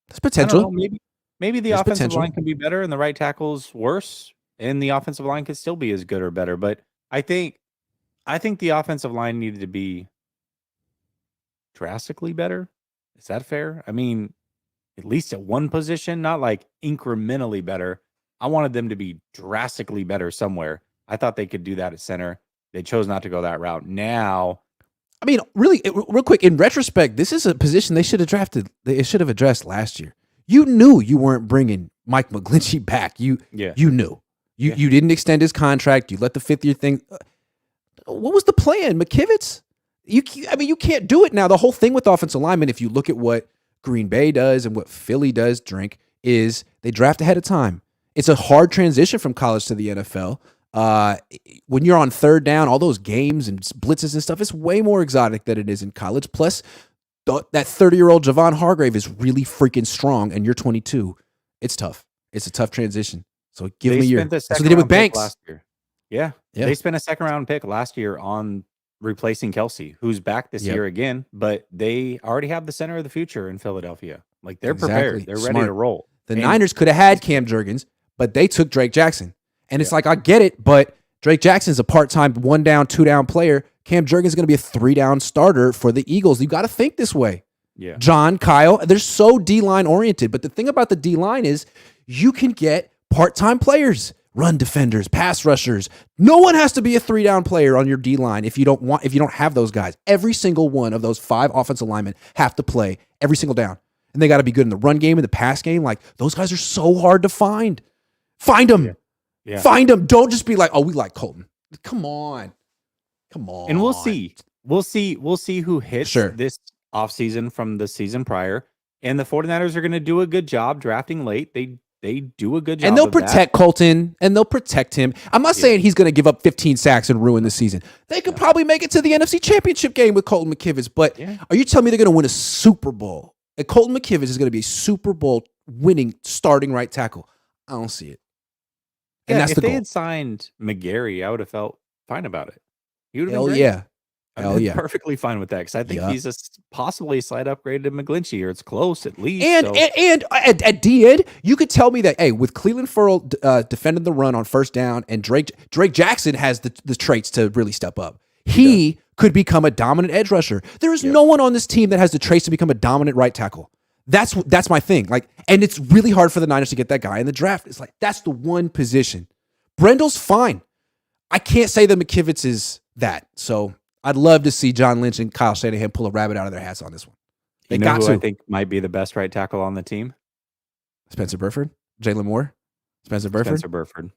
there's potential. Maybe the offensive line can be better and the right tackle's worse, and the offensive line could still be as good or better. But I think the offensive line needed to be drastically better. Is that fair? I mean, at least at one position, not like incrementally better. I wanted them to be drastically better somewhere. I thought they could do that at center. They chose not to go that route. Now, I mean, really, real quick, in retrospect, this is a position they should have drafted. They should have addressed last year. You knew you weren't bringing Mike McGlinchey back. You knew. You didn't extend his contract. You let the 5th year thing. What was the plan, McKivitz? You can't do it now. The whole thing with offensive linemen, if you look at what Green Bay does and what Philly does, is they draft ahead of time. It's a hard transition from college to the NFL. When you're on 3rd down, all those games and blitzes and stuff, it's way more exotic than it is in college. Plus, that 30-year-old Javon Hargrave is really freaking strong, and you're 22. It's tough. It's a tough transition. So give him a year. That's what they did with Banks last year. Yeah. They spent a 2nd-round pick last year on replacing Kelsey, who's back this year again, but they already have the center of the future in Philadelphia. Like, they're prepared. They're ready to roll. The Niners could have had Cam Jurgens, but they took Drake Jackson. And it's like, I get it, but Drake Jackson's a part-time 1-down, 2-down player. Cam Jurgens is going to be a 3-down starter for the Eagles. You got to think this way. Yeah. John, Kyle, they're so D-line oriented. But the thing about the D-line is you can get part-time players, run defenders, pass rushers. No one has to be a 3-down player on your D-line if you don't have those guys. Every single one of those 5 offensive linemen have to play every single down. And they got to be good in the run game and the pass game. Like, those guys are so hard to find. Find them. Yeah. Yeah. Find them. Don't just be like, oh, we like Colton. Come on. And we'll see. We'll see who hits this offseason from the season prior. And the 49ers are going to do a good job drafting late. They do a good job. And they'll protect Colton, and they'll protect him. I'm not saying he's going to give up 15 sacks and ruin the season. They could probably make it to the NFC Championship game with Colton McKivitz. But are you telling me they're going to win a Super Bowl? And Colton McKivitz is going to be a Super Bowl winning starting right tackle? I don't see it. And that's if the they goal. had signed McGarry, I would have felt fine about it. He would have been Hell great. yeah. I've Hell been yeah. perfectly fine with that because I think Yup. he's possibly a slight upgrade to McGlinchey, or it's close at least. And at the end, you could tell me that, hey, with Cleveland Ferrell defending the run on first down, and Drake Jackson has the traits to really step up. He could become a dominant edge rusher. There is no one on this team that has the traits to become a dominant right tackle. That's my thing. Like, and it's really hard for the Niners to get that guy in the draft. It's like, that's the one position. Brendel's fine. I can't say that McKivitz is that. So I'd love to see John Lynch and Kyle Shanahan pull a rabbit out of their hats on this one. They got who to. I think might be the best right tackle on the team? Spencer Burford, Jalen Moore, Spencer Burford.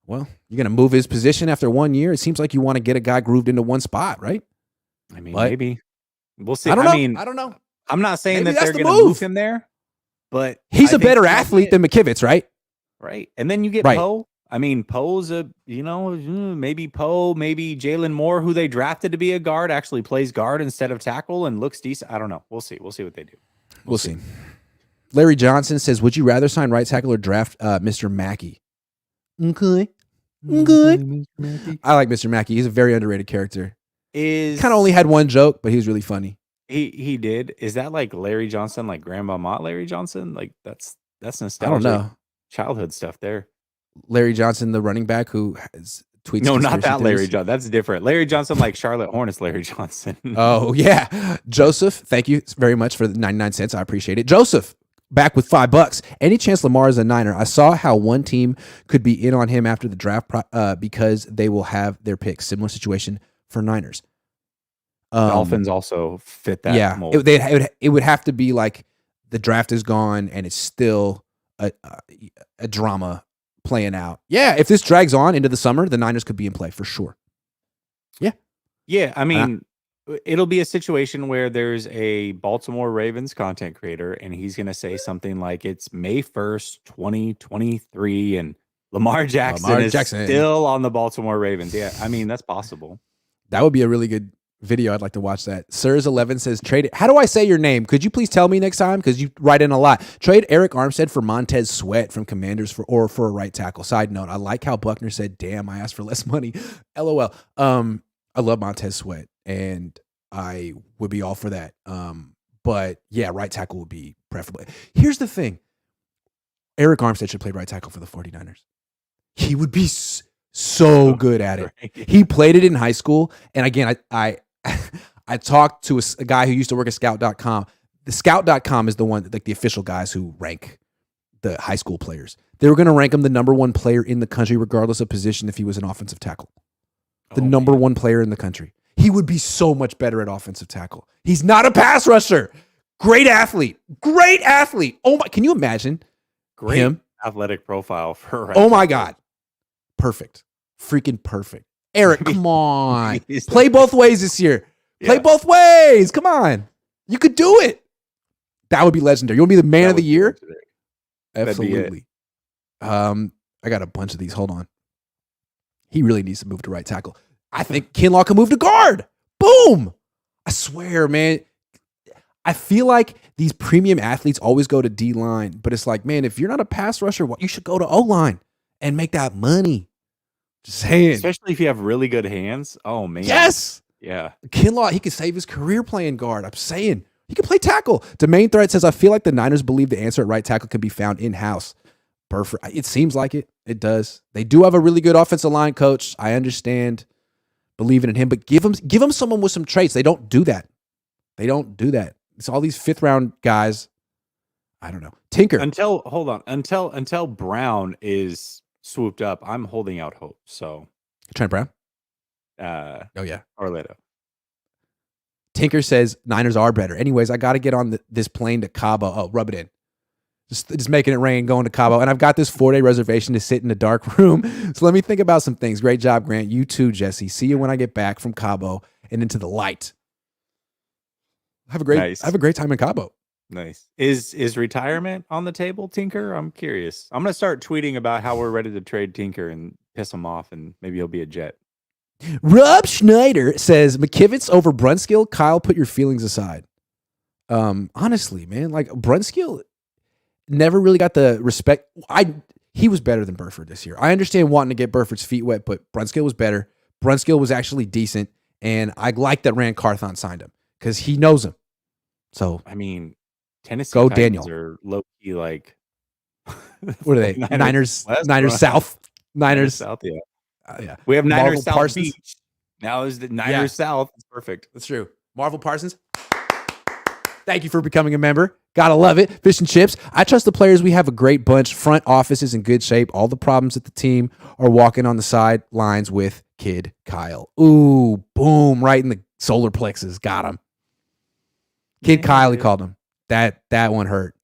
Well, you're going to move his position after 1 year. It seems like you want to get a guy grooved into one spot, right? I mean, maybe. We'll see. I don't know. I'm not saying Maybe that they're that's going the to move. move him there, but he's a better athlete than McKivitz, right? Right. And then you get Poe. I mean, Poe's maybe Poe, maybe Jalen Moore, who they drafted to be a guard, actually plays guard instead of tackle and looks decent. I don't know. We'll see. We'll see what they do. We'll see. Larry Johnson says, would you rather sign right tackle or draft Mr. Mackey? Okay. I like Mr. Mackey. He's a very underrated character. Kind of only had one joke, but he was really funny. He did. Is that like Larry Johnson, like Grandma Mott Larry Johnson? Like that's nostalgic. I don't know. Childhood stuff there. Larry Johnson, the running back who has tweets. No, not that Larry Johnson. That's different. Larry Johnson, like Charlotte Hornets Larry Johnson. Oh, yeah. Joseph, thank you very much for the 99 cents. I appreciate it. Joseph, back with $5. Any chance Lamar is a Niner? I saw how one team could be in on him after the draft because they will have their picks. Similar situation for Niners. Dolphins also fit that mold. It would have to be like the draft is gone and it's still a drama playing out. Yeah, if this drags on into the summer, the Niners could be in play for sure. Yeah. Yeah, I mean, it'll be a situation where there's a Baltimore Ravens content creator and he's going to say something like it's May 1st, 2023 and Lamar Jackson is still on the Baltimore Ravens. Yeah, I mean, that's possible. That would be a really good video. I'd like to watch that. Sirs11 says, trade it. How do I say your name? Could you please tell me next time? Because you write in a lot. Trade Eric Armstead for Montez Sweat from Commanders for a right tackle. Side note, I like how Buckner said, damn, I asked for less money. LOL. I love Montez Sweat and I would be all for that. But yeah, right tackle would be preferable. Here's the thing. Eric Armstead should play right tackle for the 49ers. He would be so good at it. He played it in high school. And again, I talked to a guy who used to work at scout.com. The scout.com is the one, like the official guys who rank the high school players. They were going to rank him the number one player in the country, regardless of position, if he was an offensive tackle. The number one player in the country. He would be so much better at offensive tackle. He's not a pass rusher. Great athlete. Oh my, can you imagine him? Athletic profile for Oh my God. Perfect. Freaking perfect. Eric, come on. Play both ways this year. Play both ways. Come on. You could do it. That would be legendary. You want to be the man of the year? Absolutely. I got a bunch of these. Hold on. He really needs to move to right tackle. I think Kinlaw can move to guard. Boom. I swear, man. I feel like these premium athletes always go to D-line, but it's like, man, if you're not a pass rusher, you should go to O-line and make that money. Just saying. Especially if you have really good hands. Oh, man. Yes. Yeah. Kinlaw, he could save his career playing guard. I'm saying. He could play tackle. Domain Threat says, I feel like the Niners believe the answer at right tackle can be found in-house. Burford. It seems like it. It does. They do have a really good offensive line coach. I understand believing in him, but give him someone with some traits. They don't do that. It's all these fifth round guys. I don't know. Tinker. Until Brown is swooped up, I'm holding out hope. So Trent Brown. Oh yeah, Orlando. Tinker says Niners are better. Anyways, I got to get on this plane to Cabo. Oh, rub it in. Just making it rain, going to Cabo. And I've got this 4-day reservation to sit in a dark room. So let me think about some things. Great job, Grant. You too, Jesse. See you when I get back from Cabo and into the light. Have a great time in Cabo. Nice. Is retirement on the table, Tinker? I'm curious. I'm going to start tweeting about how we're ready to trade Tinker and piss him off, and maybe he'll be a Jet. Rob Schneider says, McKivitz over Brunskill. Kyle, put your feelings aside. Honestly, man, like Brunskill never really got the respect. He was better than Burford this year. I understand wanting to get Burford's feet wet, but Brunskill was better. Brunskill was actually decent. And I like that Rand Carthon signed him because he knows him. So I mean, Tennessee go Titans Daniel. are low key like What are they? Niners West, South. Niners South, yeah. Yeah. We have Marvel Niners South Parsons. Beach. Now is the Niners South. It's perfect. That's true. Marvel Parsons. Thank you for becoming a member. Gotta love it. Fish and chips. I trust the players. We have a great bunch. Front office is in good shape. All the problems at the team are walking on the sidelines with Kid Kyle. Ooh, boom, right in the solar plexus. Got him. Kid Kyle, he called him. That one hurt.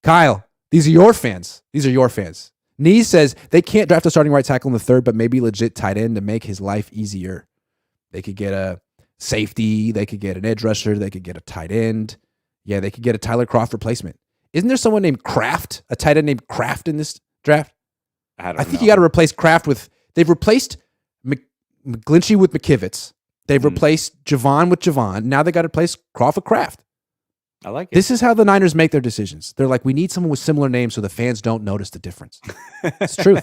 Kyle, these are your fans. Nee says they can't draft a starting right tackle in the third, but maybe legit tight end to make his life easier. They could get a safety. They could get an edge rusher. They could get a tight end. Yeah, they could get a Tyler Kroft replacement. Isn't there someone named Kraft, a tight end named Kraft in this draft? I think you got to replace Kraft with. They've replaced McGlinchey with McKivitz. They've replaced Javon with Javon. Now they got to replace Kroft with Kraft. I like it. This is how the Niners make their decisions. They're like, we need someone with similar names so the fans don't notice the difference. It's true.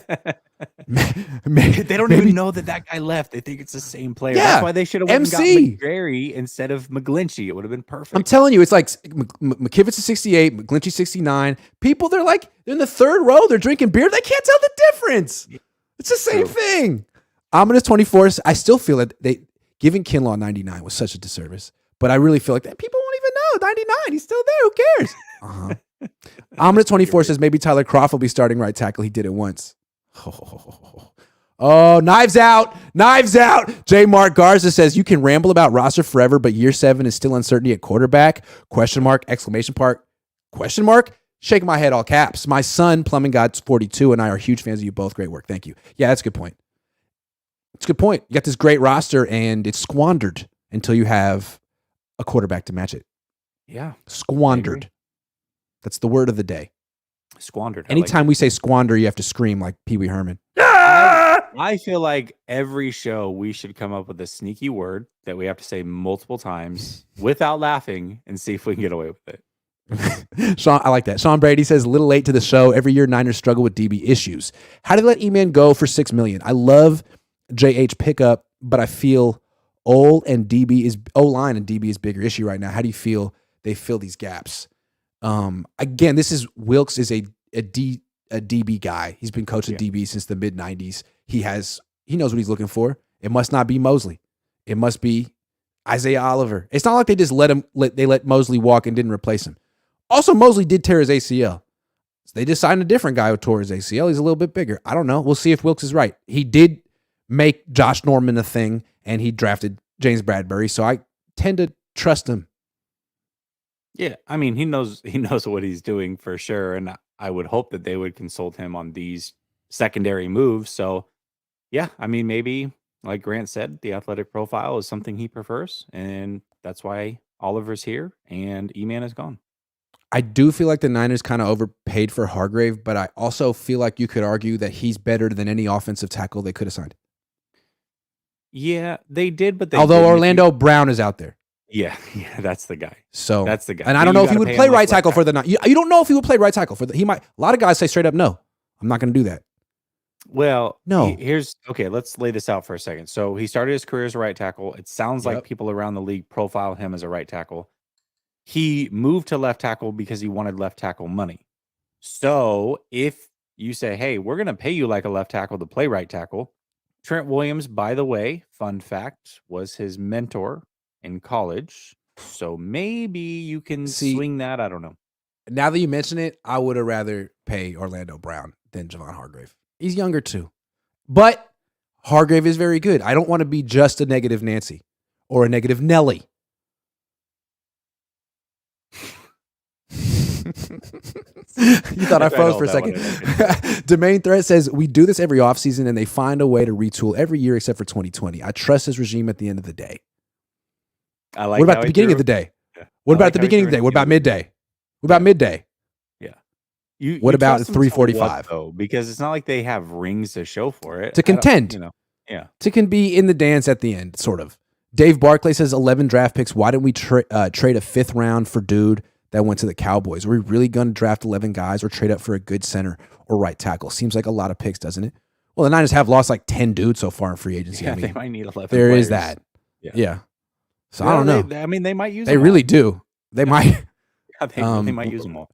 They don't even know that guy left. They think it's the same player. Yeah. That's why they should have went and got MC. McGarry instead of McGlinchey. It would have been perfect. I'm telling you, it's like McKivitz is 68, McGlinchey 69. People, they're in the third row. They're drinking beer. They can't tell the difference. It's the same thing. Ominous 24. I still feel that giving Kinlaw 99 was such a disservice. But I really feel like that people won't even know. 99, he's still there. Who cares? Ominous 24 says maybe Tyler Kroft will be starting right tackle. He did it once. Oh, knives out. Knives out. J. Mark Garza says you can ramble about roster forever, but year 7 is still uncertainty at quarterback. Question mark, exclamation mark, question mark. Shaking my head, all caps. My son, Plumbing God's 42, and I are huge fans of you both. Great work. Thank you. Yeah, that's a good point. It's a good point. You got this great roster, and it's squandered until you have a quarterback to match it. Yeah. Squandered. That's the word of the day. Squandered. Anytime we say squander, you have to scream like Pee Wee Herman. I feel like every show we should come up with a sneaky word that we have to say multiple times without laughing and see if we can get away with it. Sean, I like that. Sean Brady says, a little late to the show. Every year, Niners struggle with DB issues. How do they let E-Man go for $6 million? I love JH pickup, but I feel O-line and DB is bigger issue right now. How do you feel they fill these gaps? Again, Wilkes is a DB guy. He's been coaching DB since the mid 90s. He knows what he's looking for. It must not be Mosley. It must be Isaiah Oliver. It's not like they just let Mosley walk and didn't replace him. Also, Mosley did tear his ACL. So they just signed a different guy who tore his ACL. He's a little bit bigger. I don't know. We'll see if Wilkes is right. He did make Josh Norman a thing, and he drafted James Bradbury. So I tend to trust him. Yeah, I mean, he knows what he's doing for sure, and I would hope that they would consult him on these secondary moves. So, yeah, I mean, maybe like Grant said, the athletic profile is something he prefers, and that's why Oliver's here and E-Man is gone. I do feel like the Niners kind of overpaid for Hargrave, but I also feel like you could argue that he's better than any offensive tackle they could have signed. Yeah, they did, but although Orlando Brown is out there. Yeah, that's the guy. So that's the guy. And I don't know if he would play right tackle for the. You don't know if he would play right tackle for the. He might. A lot of guys say straight up, no, I'm not going to do that. Well, no. Let's lay this out for a second. So he started his career as a right tackle. It sounds like people around the league profile him as a right tackle. He moved to left tackle because he wanted left tackle money. So if you say, hey, we're going to pay you like a left tackle to play right tackle. Trent Williams, by the way, fun fact, was his mentor in college. So maybe you can swing that. I don't know. Now that you mention it, I would have rather pay Orlando Brown than Javon Hargrave. He's younger too. But Hargrave is very good. I don't want to be just a negative Nancy or a negative Nelly. You thought I froze for a second. Domain Threat says, we do this every offseason and they find a way to retool every year except for 2020. I trust his regime at the end of the day. I like. What about the beginning of the day? Yeah. What about the beginning of the day? What about midday? What about midday? Yeah. What about 3:45? Though, because it's not like they have rings to show for it. To contend. Yeah. To be in the dance at the end, sort of. Dave Barclay says 11 draft picks. Why didn't we trade a 5th round for dude that went to the Cowboys? Are we really going to draft 11 guys or trade up for a good center or right tackle? Seems like a lot of picks, doesn't it? Well, the Niners have lost like 10 dudes so far in free agency. Yeah, I mean, they might need 11 There players. is that. Yeah. So I don't know. I mean, they might use They them really all. do. They might. Yeah, they really might use them all.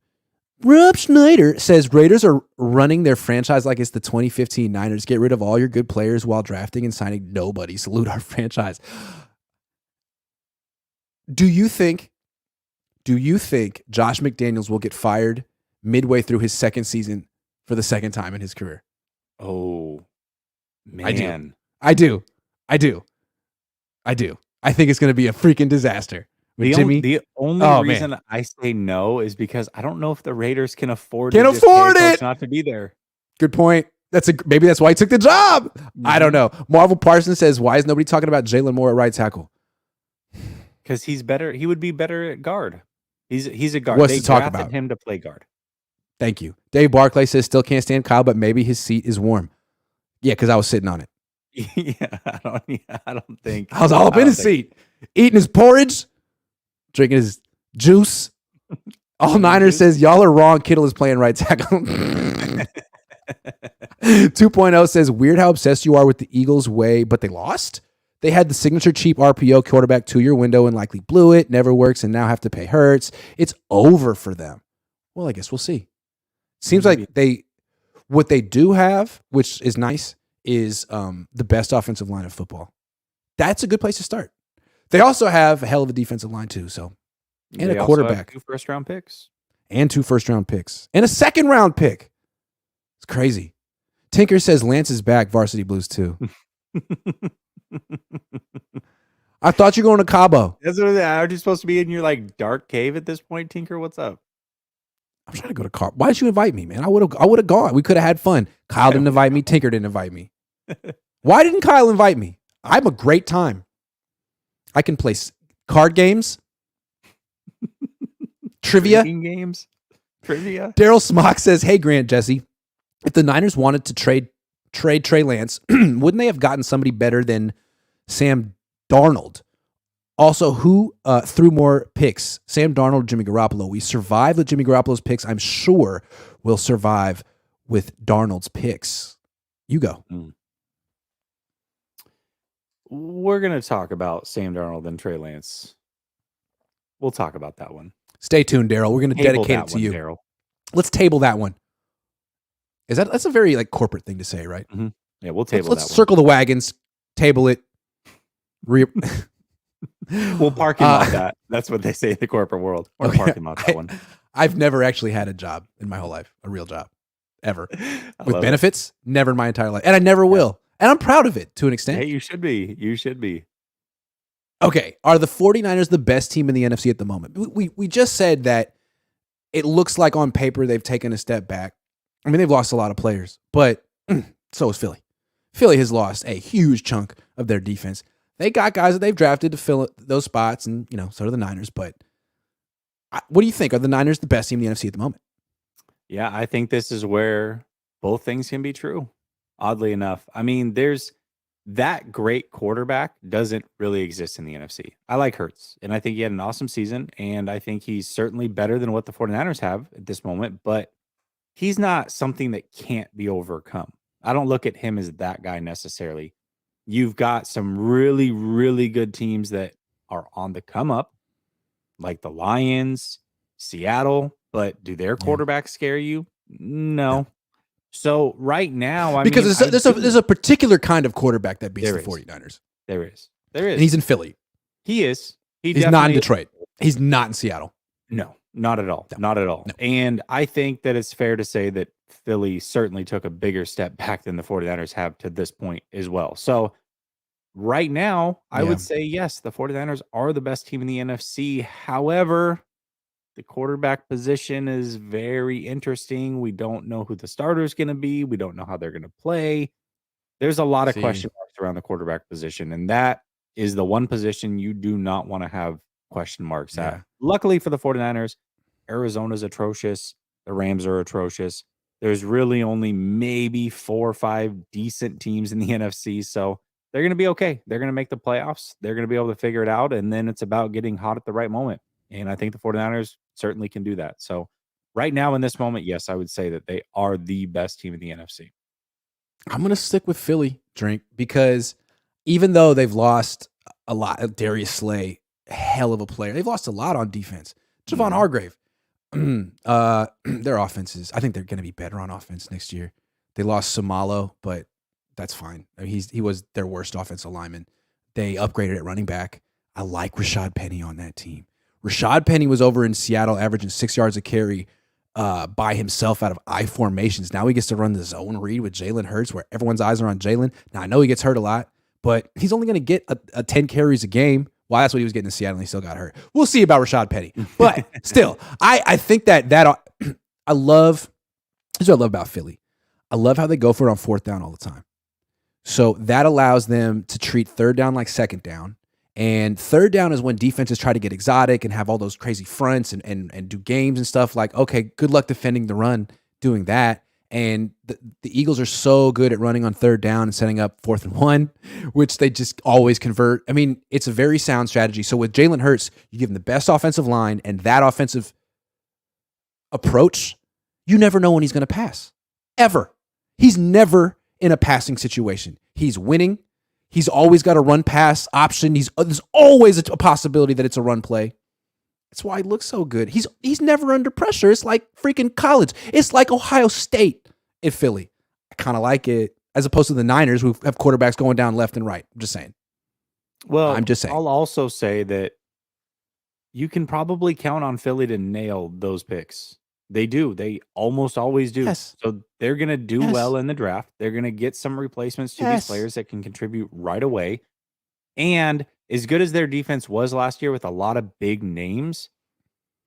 Rob Schneider says Raiders are running their franchise like it's the 2015 Niners. Get rid of all your good players while drafting and signing nobody. Salute our franchise. Do you think Josh McDaniels will get fired midway through his second season for the second time in his career? Oh, man. I do. I think it's going to be a freaking disaster. The only reason I say no is because I don't know if the Raiders can afford it not to be there. Good point. Maybe that's why he took the job. Mm-hmm. I don't know. Marvel Parsons says, why is nobody talking about Jalen Moore at right tackle? Because he's better. He would be better at guard. He's a guard. What's they to talk drafted about? Him to play guard. Thank you. Dave Barclay says still can't stand Kyle, but maybe his seat is warm. Yeah, because I was sitting on it. Yeah, I don't think I was all up in his seat, eating his porridge, drinking his juice. All Niners says y'all are wrong. Kittle is playing right tackle. 2.0 says weird how obsessed you are with the Eagles' way, but they lost. They had the signature cheap RPO quarterback 2-year window and likely blew it. Never works and now have to pay Hurts. It's over for them. Well, I guess we'll see. Seems like what they do have, which is nice, is the best offensive line of football. That's a good place to start. They also have a hell of a defensive line too. So, and a quarterback, 2 first-round picks, and 2 first-round picks, and a second-round pick. It's crazy. Tinker says Lance is back. Varsity Blues too. I thought you were going to Cabo. That's what aren't you supposed to be in your like dark cave at this point, Tinker? What's up? I'm trying to go to Cabo. Why did you invite me, man? I would have gone. We could have had fun. Kyle didn't invite me. Tinker didn't invite me. Why didn't Kyle invite me? I'm a great time. I can play card games, trivia. Games, trivia. Daryl Smock says, hey, Grant, Jesse, if the Niners wanted to trade Trey Lance, wouldn't they have gotten somebody better than Sam Darnold? Also, who threw more picks, Sam Darnold or Jimmy Garoppolo? We survived with Jimmy Garoppolo's picks. I'm sure we'll survive with Darnold's picks. You go. We're going to talk about Sam Darnold and Trey Lance. We'll talk about that one. Stay tuned, Daryl. We're going to dedicate it to you. Daryl. Let's table that one. That's a very like corporate thing to say, right? Mm-hmm. Yeah, we'll table let's that one. Circle the wagons, table it. We'll parking lot that. That's what they say in the corporate world. We're parking lot that one. I've never actually had a job in my whole life, a real job, ever. With benefits, never in my entire life. And I never will. And I'm proud of it to an extent. Hey, you should be. You should be. Okay, are the 49ers the best team in the NFC at the moment? We just said that it looks like on paper they've taken a step back. I mean, they've lost a lot of players, but so is Philly. Philly has lost a huge chunk of their defense. They got guys that they've drafted to fill those spots, and so do the Niners. But what do you think? Are the Niners the best team in the NFC at the moment? Yeah, I think this is where both things can be true. Oddly enough, I mean, there's that great quarterback doesn't really exist in the NFC. I like Hurts, and I think he had an awesome season, and I think he's certainly better than what the 49ers have at this moment, but he's not something that can't be overcome. I don't look at him as that guy necessarily. You've got some really, really good teams that are on the come up, like the Lions, Seattle, but do their quarterbacks scare you? No. So right now, because there's a particular kind of quarterback that beats the 49ers. There is. And he's in Philly. He is. He's not in Detroit. He's not in Seattle. No, not at all. No. Not at all. No. And I think that it's fair to say that Philly certainly took a bigger step back than the 49ers have to this point as well. So right now, I would say, yes, the 49ers are the best team in the NFC. However, the quarterback position is very interesting. We don't know who the starter is going to be. We don't know how they're going to play. There's a lot of question marks around the quarterback position, and that is the one position you do not want to have question marks at. Luckily for the 49ers, Arizona's atrocious. The Rams are atrocious. There's really only maybe 4 or 5 decent teams in the NFC, so they're going to be okay. They're going to make the playoffs. They're going to be able to figure it out, and then it's about getting hot at the right moment. And I think the 49ers certainly can do that. So right now in this moment, yes, I would say that they are the best team in the NFC. I'm going to stick with Philly, Drink, because even though they've lost a lot. Darius Slay, hell of a player. They've lost a lot on defense. Javon Hargrave. Their offenses, I think they're going to be better on offense next year. They lost Samalo, but that's fine. I mean, he was their worst offensive lineman. They upgraded at running back. I like Rashad Penny on that team. Rashad Penny was over in Seattle averaging 6 yards a carry by himself out of I formations. Now he gets to run the zone read with Jalen Hurts where everyone's eyes are on Jalen. Now I know he gets hurt a lot, but he's only going to get a 10 carries a game. Well, that's what he was getting in Seattle, and he still got hurt. We'll see about Rashad Penny. But still, I think that I love – this is what I love about Philly. I love how they go for it on fourth down all the time. So that allows them to treat third down like second down. And third down is when defenses try to get exotic and have all those crazy fronts and do games and stuff like, okay, good luck defending the run doing that. And the Eagles are so good at running on third down and setting up 4th and 1, which they just always convert. I mean, it's a very sound strategy. So with Jalen Hurts, you give him the best offensive line and that offensive approach, you never know when he's going to pass. Ever. He's never in a passing situation. He's winning. He's always got a run pass option. There's always a possibility that it's a run play. That's why he looks so good. He's never under pressure. It's like freaking college. It's like Ohio State in Philly. I kind of like it as opposed to the Niners who have quarterbacks going down left and right. I'm just saying. Well, I'm just saying. I'll also say that you can probably count on Philly to nail those picks. They do. They almost always do. Yes. So they're going to do well in the draft. They're going to get some replacements to these players that can contribute right away. And as good as their defense was last year with a lot of big names,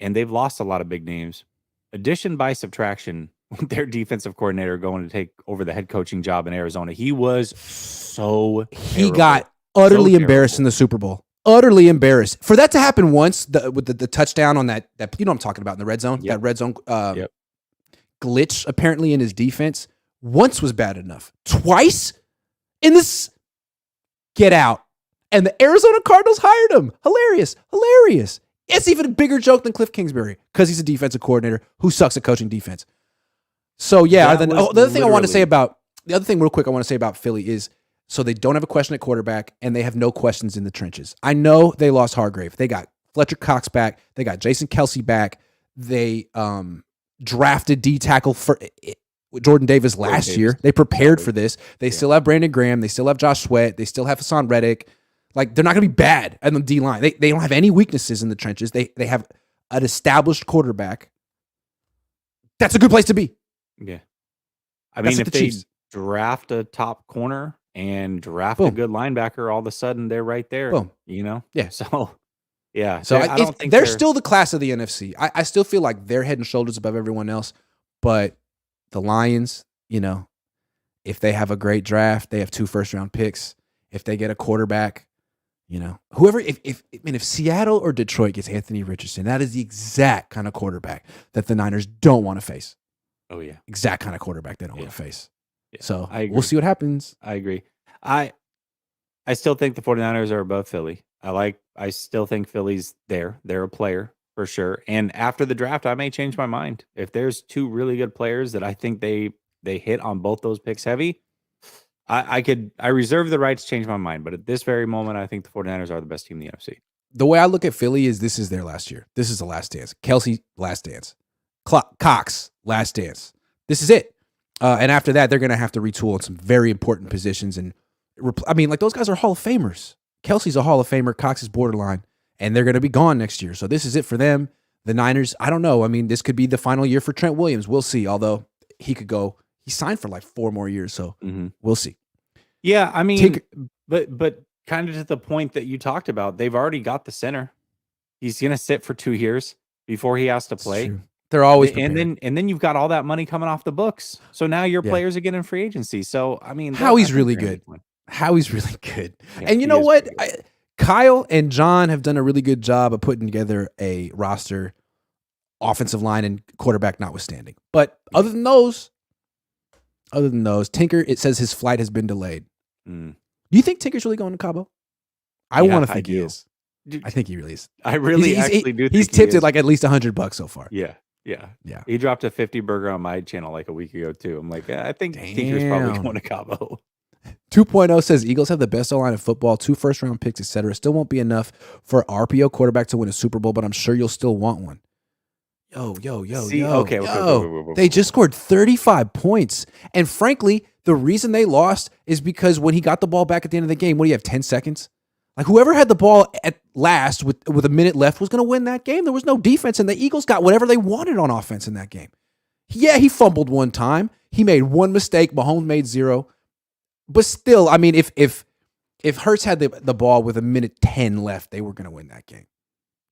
and they've lost a lot of big names, addition by subtraction, their defensive coordinator going to take over the head coaching job in Arizona. He was so He got utterly embarrassed in the Super Bowl. Utterly embarrassed. For that to happen once, with the touchdown on that you know what I'm talking about in the red zone, that red zone glitch apparently in his defense, once was bad enough. Twice in this, get out. And the Arizona Cardinals hired him. Hilarious. It's even a bigger joke than Cliff Kingsbury because he's a defensive coordinator who sucks at coaching defense. So yeah, the other thing real quick I want to say about Philly is, so they don't have a question at quarterback and they have no questions in the trenches. I know they lost Hargrave. They got Fletcher Cox back. They got Jason Kelsey back. They drafted D tackle for Jordan Davis last year. They prepared for this. They still have Brandon Graham. They still have Josh Sweat. They still have Hassan Reddick. Like, they're not going to be bad on the D-line. They don't have any weaknesses in the trenches. They have an established quarterback. That's a good place to be. Yeah. I mean, if they draft a top corner and draft a good linebacker, all of a sudden they're right there. Boom. You know? Yeah. So, yeah. So I don't think they're still the class of the NFC. I still feel like they're head and shoulders above everyone else. But the Lions, you know, if they have a great draft, they have 2 first-round picks. If they get a quarterback, you know, whoever, if Seattle or Detroit gets Anthony Richardson, that is the exact kind of quarterback that the Niners don't want to face. Oh, yeah. Exact kind of quarterback they don't want to face. Yeah. So we'll see what happens. I agree. I still think the 49ers are above Philly. I still think Philly's there. They're a player for sure. And after the draft, I may change my mind. If there's 2 really good players that I think they hit on both those picks heavy, I reserve the right to change my mind, but at this very moment, I think the 49ers are the best team in the NFC. The way I look at Philly is this is their last year. This is the last dance. Kelsey, last dance. Cox, last dance. This is it. And after that, they're going to have to retool in some very important positions. And like those guys are Hall of Famers. Kelsey's a Hall of Famer. Cox is borderline. And they're going to be gone next year. So this is it for them. The Niners, I don't know. I mean, this could be the final year for Trent Williams. We'll see. Although he could go. He signed for like 4 more years, so we'll see. Yeah, I mean, but kind of to the point that you talked about, they've already got the center. He's going to sit for 2 years before he has to play. They're always prepared. and then you've got all that money coming off the books. So now your players are getting free agency. So I mean, Howie's really good. Howie's really good. Yeah, and you know what? Kyle and John have done a really good job of putting together a roster, offensive line and quarterback notwithstanding. But other than those, Tinker, it says his flight has been delayed. Do you think Tinker's really going to Cabo? I want to think he is. I think he really is. I really actually do think he's tipped it like at least $100 so far. Yeah. He dropped a 50 burger on my channel like a week ago too. I'm like, I think Tinker's probably going to Cabo. 2.0 says Eagles have the best O-line in football, 2 first-round picks, etc. Still won't be enough for RPO quarterback to win a Super Bowl, but I'm sure you'll still want one. See, okay. They just scored 35 points. And frankly, the reason they lost is because when he got the ball back at the end of the game, what do you have, 10 seconds? Like whoever had the ball at last with a minute left was going to win that game. There was no defense, and the Eagles got whatever they wanted on offense in that game. Yeah, he fumbled one time. He made one mistake. Mahomes made 0. But still, I mean, if Hurts had the ball with a minute 10 left, they were going to win that game.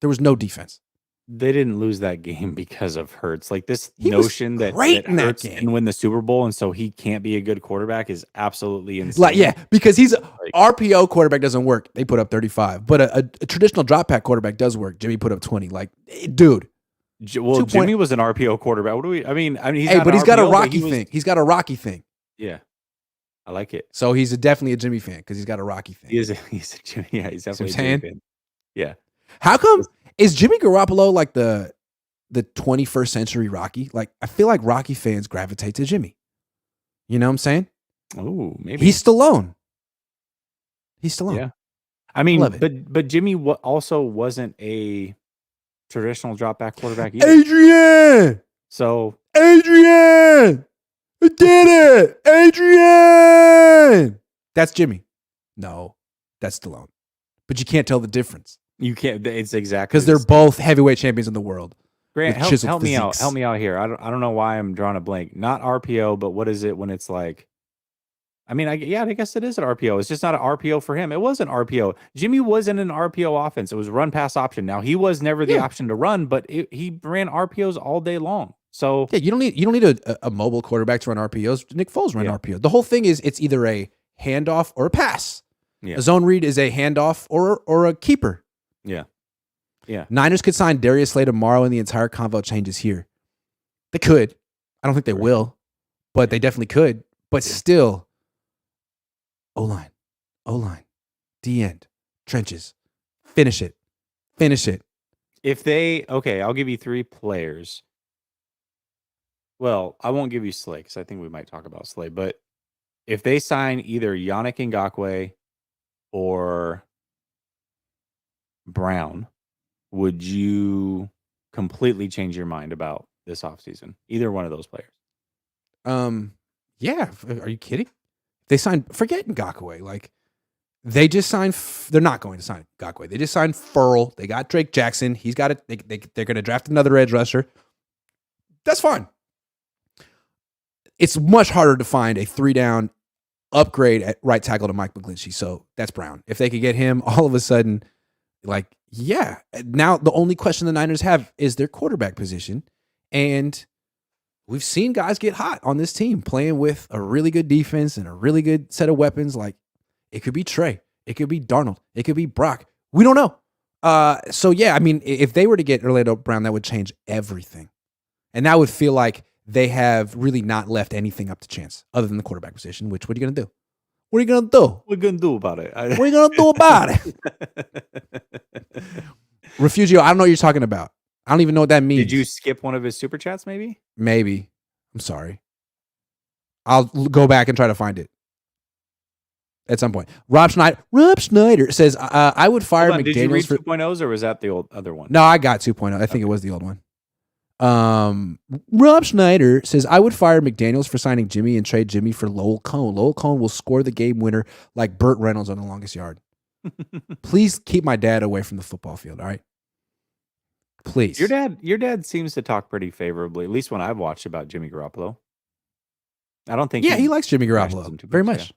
There was no defense. They didn't lose that game because of Hurts. Like this He notion was that great in that Hurts game. can win the Super Bowl and so he can't be a good quarterback is absolutely insane. Like, yeah, because he's RPO quarterback doesn't work. They put up 35, but a traditional drop back quarterback does work. Jimmy put up 20. Like, dude. Well, Jimmy was an RPO quarterback. What do we? I mean, he's hey, not but he's RPO, got a Rocky thing. He's got a Rocky thing. Yeah, I like it. So he's definitely a Jimmy fan because he's got a Rocky thing. He's a Jimmy. Yeah, he's definitely a Jimmy fan. Yeah. How come is Jimmy Garoppolo like the 21st century Rocky? Like, I feel like Rocky fans gravitate to Jimmy. You know what I'm saying? Oh, maybe he's Stallone. He's Stallone. Yeah, I mean, but Jimmy also wasn't a traditional drop back quarterback either. Adrian. I did it, Adrian. That's Jimmy. No, that's Stallone. But you can't tell the difference. You can't. It's exactly because they're both heavyweight champions in the world. Grant, help me out. Help me out here. I don't know why I'm drawing a blank. Not RPO, but what is it when it's like? I mean, I guess it is an RPO. It's just not an RPO for him. It was an RPO. Jimmy wasn't an RPO offense. It was run pass option. Now he was never the option to run, but he ran RPOs all day long. So yeah, you don't need a mobile quarterback to run RPOs. Nick Foles ran RPO. The whole thing is it's either a handoff or a pass. Yeah. A zone read is a handoff or a keeper. Yeah. Yeah. Niners could sign Darius Slay tomorrow and the entire convo changes here. They could. I don't think they will, but they definitely could. But still, O-line, D end, trenches, finish it. If they, I'll give you 3 players. Well, I won't give you Slay because I think we might talk about Slay. But if they sign either Yannick Ngakoue or Brown, would you completely change your mind about this offseason? Either one of those players. Yeah. Are you kidding? They signed, forget Ngakoue. Like, they just signed, they're not going to sign Ngakoue. They just signed Furl. They got Drake Jackson. He's got it. They're going to draft another edge rusher. That's fine. It's much harder to find a 3-down upgrade at right tackle to Mike McGlinchey. So that's Brown. If they could get him, all of a sudden, like, yeah. Now the only question the Niners have is their quarterback position. And we've seen guys get hot on this team playing with a really good defense and a really good set of weapons. Like, it could be Trey. It could be Darnold. It could be Brock. We don't know. So, yeah, I mean, if they were to get Orlando Brown, that would change everything. And that would feel like they have really not left anything up to chance other than the quarterback position, which what are you going to do? What are you going to do? What are you going to do about it? What are you going to do about it? Refugio, I don't know what you're talking about. I don't even know what that means. Did you skip one of his super chats, maybe? Maybe. I'm sorry. I'll go back and try to find it at some point. Rob Schneider says, I would fire McDaniels. Did you read 2.0s or was that the other one? No, I got 2.0. I think it was the old one. Rob Schneider says, I would fire McDaniels for signing Jimmy and trade Jimmy for Lowell Cohn. Lowell Cohn will score the game winner like Burt Reynolds on the longest yard. Please keep my dad away from the football field, all right? Please. Your dad seems to talk pretty favorably, at least when I've watched about Jimmy Garoppolo. I don't think he likes Jimmy Garoppolo very much.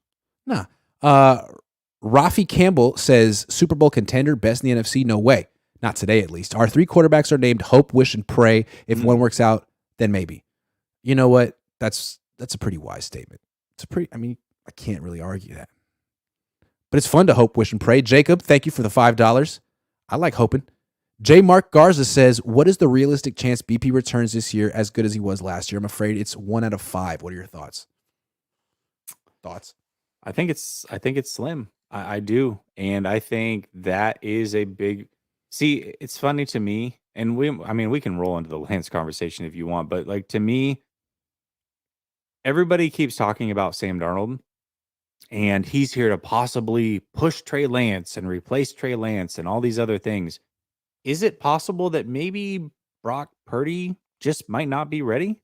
Yeah. Nah. Rafi Campbell says, Super Bowl contender, best in the NFC? No way. Not today, at least. Our 3 quarterbacks are named Hope, Wish, and Pray. If one works out, then maybe. You know what? That's a pretty wise statement. I can't really argue that. But it's fun to hope, wish, and pray. Jacob, thank you for the $5. I like hoping. J. Mark Garza says, what is the realistic chance BP returns this year as good as he was last year? I'm afraid it's 1 out of 5. What are your thoughts? I think it's slim. I do. And I think that is a big... See, it's funny to me, and we can roll into the Lance conversation if you want, but like to me, everybody keeps talking about Sam Darnold, and he's here to possibly push Trey Lance and replace Trey Lance and all these other things. Is it possible that maybe Brock Purdy just might not be ready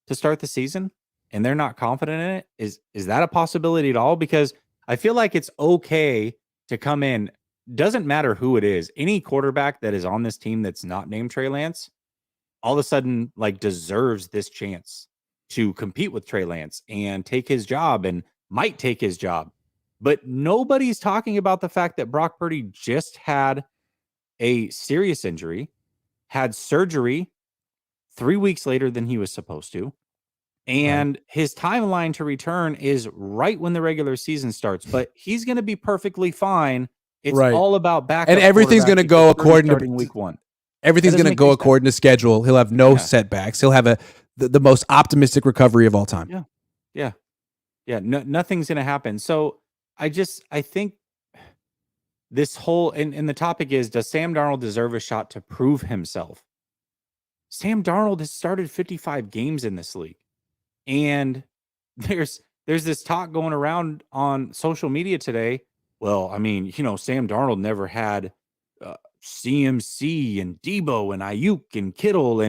to start the season and they're not confident in it? Is that a possibility at all? Because I feel like it's okay to come in. Doesn't matter who it is. Any quarterback that is on this team that's not named Trey Lance, all of a sudden like deserves this chance to compete with Trey Lance and take his job and might take his job. But nobody's talking about the fact that Brock Purdy just had a serious injury, had surgery 3 weeks later than he was supposed to. And his timeline to return is right when the regular season starts, but he's going to be perfectly fine. It's all about backup. And everything's going to go according to week one. Everything's going to go according to schedule. He'll have no setbacks. He'll have the most optimistic recovery of all time. Yeah. Nothing's going to happen. So I think this whole, and the topic is, does Sam Darnold deserve a shot to prove himself? Sam Darnold has started 55 games in this league. And there's this talk going around on social media today. Well, I mean, Sam Darnold never had CMC and Debo and Ayuk and Kittle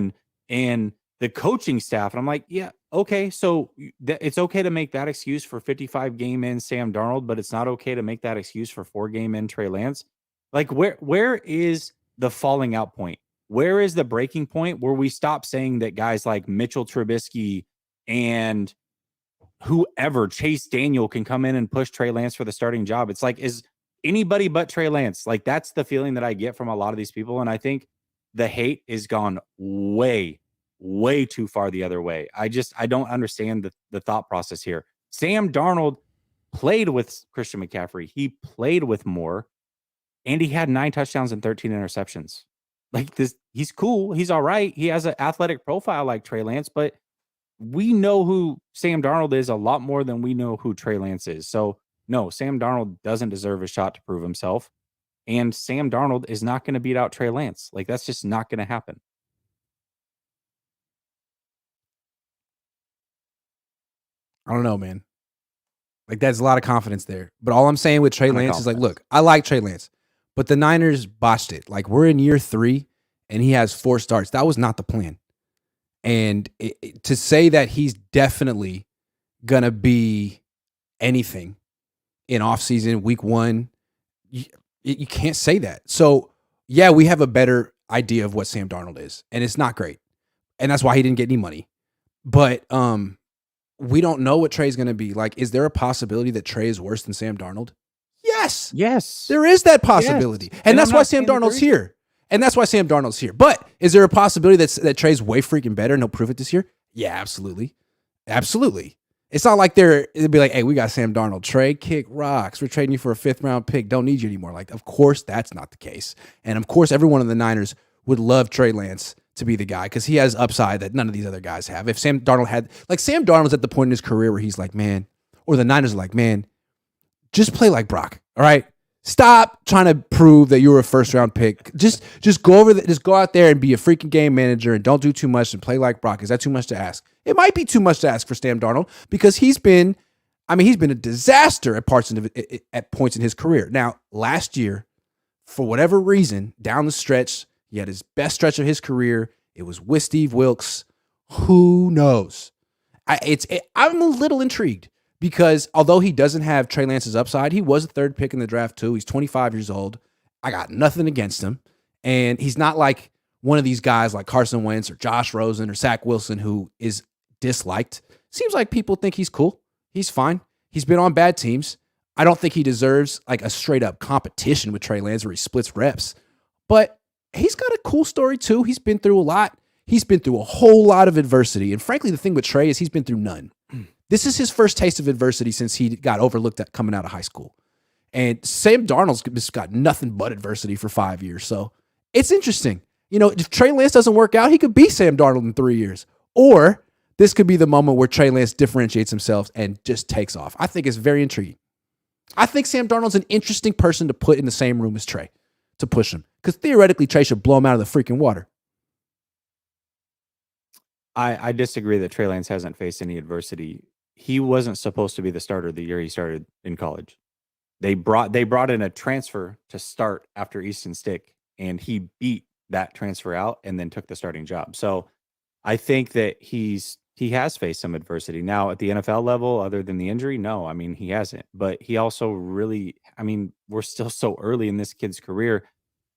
and the coaching staff. And I'm like, yeah, okay. So it's okay to make that excuse for 55 game in Sam Darnold, but it's not okay to make that excuse for 4 game in Trey Lance. Like where is the falling out point? Where is the breaking point where we stop saying that guys like Mitchell Trubisky and whoever, Chase Daniel, can come in and push Trey Lance for the starting job? It's like, is anybody but Trey Lance? Like, that's the feeling that I get from a lot of these people. And I think the hate is gone way, way too far the other way. I don't understand the thought process here. Sam Darnold played with Christian McCaffrey. He played with Moore, and he had 9 touchdowns and 13 interceptions. Like this, he's cool. He's all right. He has an athletic profile like Trey Lance, but we know who Sam Darnold is a lot more than we know who Trey Lance is. So no, Sam Darnold doesn't deserve a shot to prove himself. And Sam Darnold is not going to beat out Trey Lance. Like, that's just not going to happen. I don't know, man. Like, that's a lot of confidence there. But all I'm saying with Trey Lance is like, look, I like Trey Lance, but the Niners botched it. Like, we're in year 3 and he has 4 starts. That was not the plan. And to say that he's definitely going to be anything in offseason, week 1, you can't say that. So, yeah, we have a better idea of what Sam Darnold is, and it's not great. And that's why he didn't get any money. But we don't know what Trey's going to be. Like, is there a possibility that Trey is worse than Sam Darnold? Yes. Yes. There is that possibility. Yes. And that's why Sam Darnold's here. And that's why Sam Darnold's here. But is there a possibility that Trey's way freaking better and he'll prove it this year? Yeah, absolutely. Absolutely. It's not like it'd be like, hey, we got Sam Darnold. Trey, kick rocks. We're trading you for a 5th round pick. Don't need you anymore. Like, of course, that's not the case. And of course, everyone in the Niners would love Trey Lance to be the guy because he has upside that none of these other guys have. If Sam Darnold had, like, Sam Darnold's at the point in his career where he's like, man, or the Niners are like, man, just play like Brock. All right. Stop trying to prove that you were a 1st round pick. Just go just go out there and be a freaking game manager and don't do too much and play like Brock. Is that too much to ask? It might be too much to ask for Sam Darnold because he's been a disaster at points in his career. Now, last year, for whatever reason, down the stretch, he had his best stretch of his career. It was with Steve Wilks. Who knows? I'm a little intrigued. Because although he doesn't have Trey Lance's upside, he was a 3rd pick in the draft too. He's 25 years old. I got nothing against him. And he's not like one of these guys like Carson Wentz or Josh Rosen or Zach Wilson who is disliked. Seems like people think he's cool. He's fine. He's been on bad teams. I don't think he deserves like a straight up competition with Trey Lance where he splits reps. But he's got a cool story too. He's been through a lot. He's been through a whole lot of adversity. And frankly, the thing with Trey is he's been through none. This is his first taste of adversity since he got overlooked at coming out of high school. And Sam Darnold's just got nothing but adversity for 5 years. So it's interesting. If Trey Lance doesn't work out, he could be Sam Darnold in 3 years. Or this could be the moment where Trey Lance differentiates himself and just takes off. I think it's very intriguing. I think Sam Darnold's an interesting person to put in the same room as Trey to push him. Because theoretically, Trey should blow him out of the freaking water. I disagree that Trey Lance hasn't faced any adversity he wasn't supposed to be the starter the year he started in college. They brought in a transfer to start after Easton Stick, and he beat that transfer out and then took the starting job. So I think that he has faced some adversity. Now at the NFL level, other than the injury, no, I mean he hasn't. But he also really, I mean, we're still so early in this kid's career.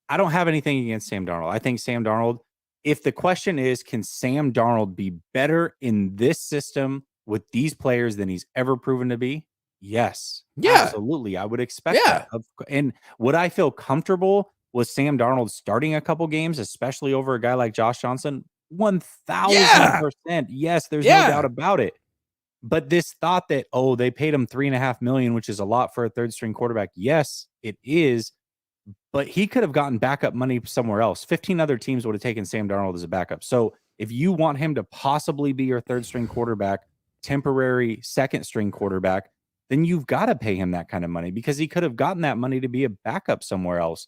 I don't have anything against Sam Darnold. I think Sam Darnold, if the question is, can Sam Darnold be better in this system with these players than he's ever proven to be? Yes, Yeah. absolutely. I would expect Yeah. that. And would I feel comfortable with Sam Darnold starting a couple games, especially over a guy like Josh Johnson? 1000%. Yes, there's no doubt about it. But this thought that, oh, they paid him $3.5 million, which is a lot for a third string quarterback. Yes, it is. But he could have gotten backup money somewhere else. 15 other teams would have taken Sam Darnold as a backup. So if you want him to possibly be your third string quarterback, temporary second string quarterback, then you've got to pay him that kind of money because he could have gotten that money to be a backup somewhere else.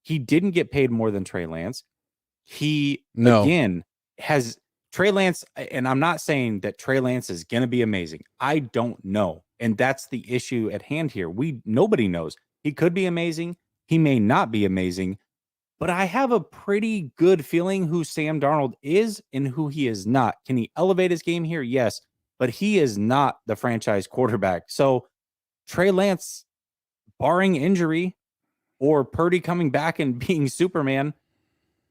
He didn't get paid more than Trey Lance. Again, has Trey Lance, and I'm not saying that Trey Lance is going to be amazing. I don't know. And that's the issue at hand here. Nobody knows. He could be amazing. He may not be amazing, but I have a pretty good feeling who Sam Darnold is and who he is not. Can he elevate his game here? Yes, but he is not the franchise quarterback. So Trey Lance, barring injury or Purdy coming back and being Superman,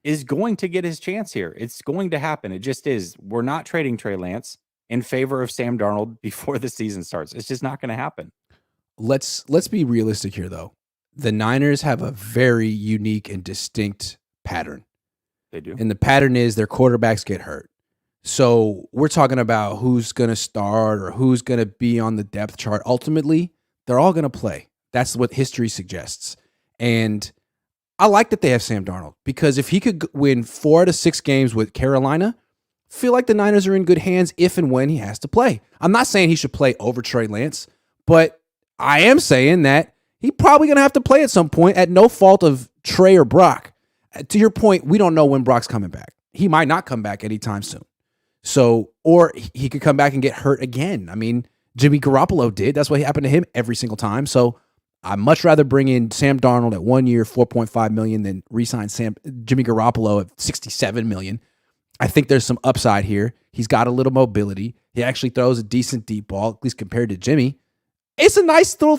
is going to get his chance here. It's going to happen. It just is. We're not trading Trey Lance in favor of Sam Darnold before the season starts. It's just not going to happen. Let's be realistic here, though. The Niners have a very unique and distinct pattern. They do. And the pattern is their quarterbacks get hurt. So we're talking about who's going to start or who's going to be on the depth chart. Ultimately, they're all going to play. That's what history suggests. And I like that they have Sam Darnold because if he could win 4 out of 6 games with Carolina, feel like the Niners are in good hands if and when he has to play. I'm not saying he should play over Trey Lance, but I am saying that he's probably going to have to play at some point at no fault of Trey or Brock. To your point, we don't know when Brock's coming back. He might not come back anytime soon. So, or he could come back and get hurt again. I mean, Jimmy Garoppolo did. That's what happened to him every single time. So I'd much rather bring in Sam Darnold at 1 year, $4.5 million than re-sign Jimmy Garoppolo at $67 million. I think there's some upside here. He's got a little mobility. He actually throws a decent deep ball, at least compared to Jimmy. It's a nice little,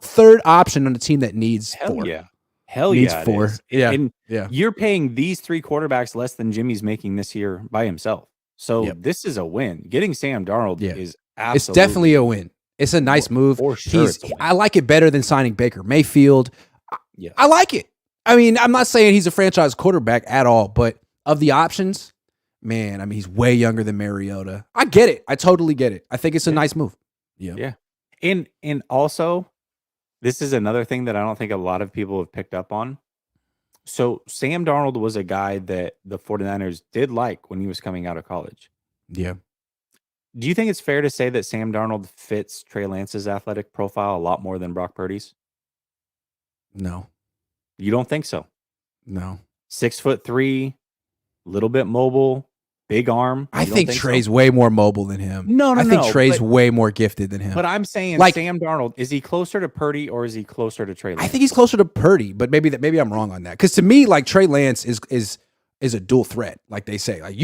third option on a team that needs 4. Hell needs yeah. 4. And you're paying these 3 quarterbacks less than Jimmy's making this year by himself. So this is a win. Getting Sam Darnold is absolutely. It's definitely a win. It's a nice move. For sure. I like it better than signing Baker Mayfield. Yeah. I like it. I mean, I'm not saying he's a franchise quarterback at all, but of the options, man, I mean, he's way younger than Mariota. I get it. I totally get it. I think it's a nice move. Yeah. And also, this is another thing that I don't think a lot of people have picked up on. So Sam Darnold was a guy that the 49ers did like when he was coming out of college. Yeah. Do you think it's fair to say that Sam Darnold fits Trey Lance's athletic profile a lot more than Brock Purdy's? No. You don't think so? No. 6'3", little bit mobile, big arm. I think Trey's way more mobile than him. No. I think Trey's way more gifted than him. But I'm saying Sam Darnold, is he closer to Purdy or is he closer to Trey Lance? I think he's closer to Purdy, but maybe I'm wrong on that. Because to me, like Trey Lance is a dual threat, like they say. Like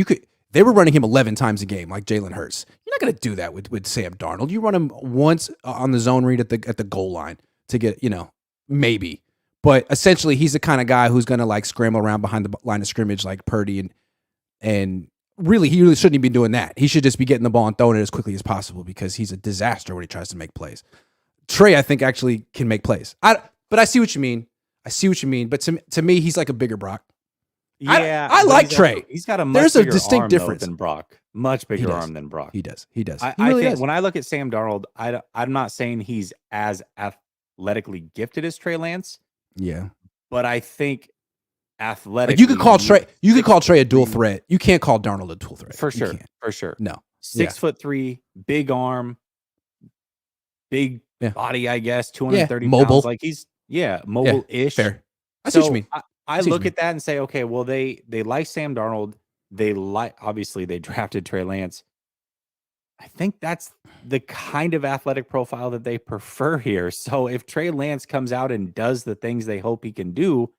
they were running him 11 times a game, like Jalen Hurts. You're not going to do that with Sam Darnold. You run him once on the zone read at the goal line to get, maybe. But essentially, he's the kind of guy who's going to like scramble around behind the line of scrimmage like Purdy, and really, he really shouldn't be doing that. He should just be getting the ball and throwing it as quickly as possible because he's a disaster when he tries to make plays. Trey, I think, actually can make plays. But I see what you mean. But to me, he's like a bigger Brock. Yeah, I like Trey. He's got a much bigger distinct arm, difference than Brock. Much bigger arm than Brock. He does. He I think does. when I look at Sam Darnold, I'm not saying he's as athletically gifted as Trey Lance. Yeah, but I think athletically, you could call Trey. You could call Trey a dual threat. You can't call Darnold a dual threat for sure. For sure. No, 6'3", big arm, big body. I guess 230 mobile. pounds. Like he's mobile-ish. Fair. I see what you mean. I look at that and say, okay, well, they like Sam Darnold. Obviously they drafted Trey Lance. I think that's the kind of athletic profile that they prefer here. So if Trey Lance comes out and does the things they hope he can do,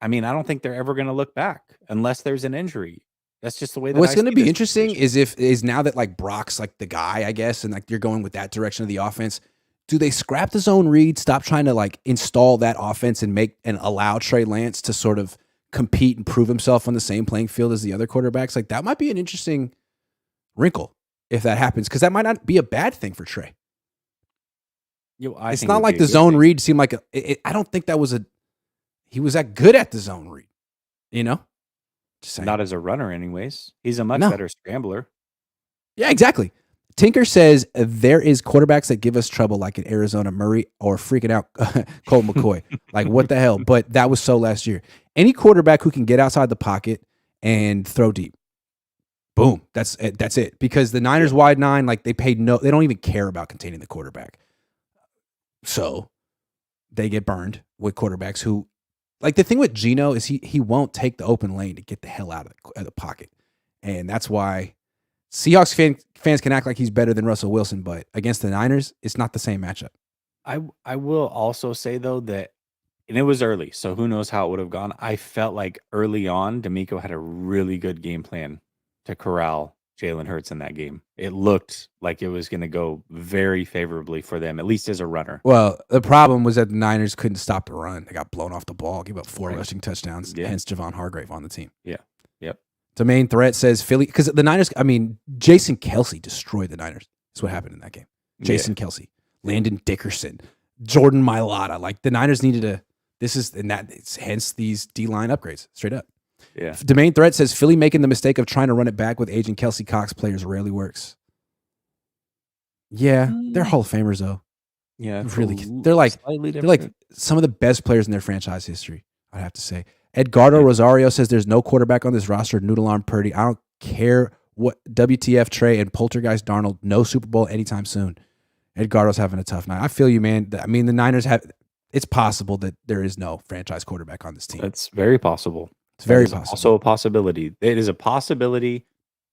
I mean, I don't think they're ever going to look back unless there's an injury. That's just the way that What's I going to see be this interesting situation. is now that like Brock's like the guy, I guess, and like you're going with that direction of the offense. Do they scrap the zone read, stop trying to like install that offense and make and allow Trey Lance to sort of compete and prove himself on the same playing field as the other quarterbacks? Like that might be an interesting wrinkle if that happens, because that might not be a bad thing for Trey. I It's think it not would like be a the good zone thing. read seemed like I don't think that was he was that good at the zone read, you know? Just saying. Not as a runner, anyways. He's a much No. better scrambler. Yeah, exactly. Tinker says there is quarterbacks that give us trouble, like in Arizona, Murray, or freaking out Colt McCoy. Like, what the hell? But that was so last year. Any quarterback who can get outside the pocket and throw deep. Boom. That's it. That's it. Because the Niners wide nine, like they don't even care about containing the quarterback. So they get burned with quarterbacks who, like the thing with Geno is he won't take the open lane to get the hell out of the pocket. And that's why Seahawks fans can act like he's better than Russell Wilson, but against the Niners, it's not the same matchup. I will also say, though, that, and it was early, so who knows how it would have gone. I felt like early on, D'Amico had a really good game plan to corral Jalen Hurts in that game. It looked like it was going to go very favorably for them, at least as a runner. Well, the problem was that the Niners couldn't stop the run. They got blown off the ball, gave up 4 rushing touchdowns, hence Javon Hargrave on the team. Yeah. Yep. The main threat says Philly, because the Niners, I mean, Jason Kelsey destroyed the Niners. That's what happened in that game. Jason Kelsey, Landon Dickerson, Jordan Mailata. Like the Niners needed hence these D-line upgrades, straight up. Yeah. The main threat says Philly making the mistake of trying to run it back with aging Kelsey Cox players rarely works. Yeah, they're Hall of Famers though. Yeah, Really, they're like some of the best players in their franchise history, I'd have to say. Edgardo Rosario says there's no quarterback on this roster. Noodle arm Purdy. I don't care what WTF Trey and Poltergeist Darnold. No Super Bowl anytime soon. Edgardo's having a tough night. I feel you, man. I mean, the Niners have. It's possible that there is no franchise quarterback on this team. It's very possible. It's very possible. Also a possibility. It is a possibility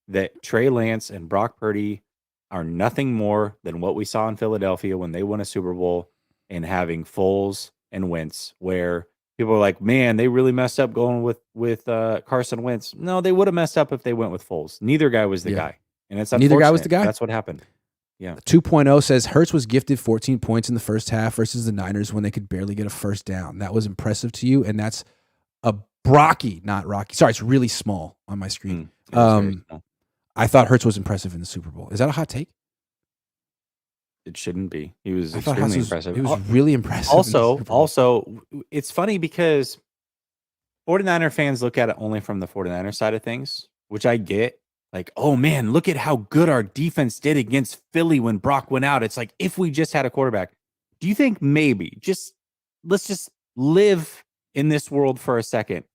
that Trey Lance and Brock Purdy are nothing more than what we saw in Philadelphia when they won a Super Bowl and having Foles and Wentz, where people are like, man, they really messed up going with Carson Wentz. No, they would have messed up if they went with Foles. Neither guy was the guy. And it's neither guy was the guy. That's what happened. Yeah. 2.0 says Hurts was gifted 14 points in the first half versus the Niners when they could barely get a first down. That was impressive to you, and that's a Brocky, not Rocky. Sorry, it's really small on my screen. I thought Hurts was impressive in the Super Bowl. Is that a hot take? It shouldn't be. He was extremely impressive. He was really impressive. Also, it's funny because 49er fans look at it only from the 49er side of things, which I get. Like, oh man, look at how good our defense did against Philly when Brock went out. It's like, if we just had a quarterback. Do you think maybe let's just live in this world for a second,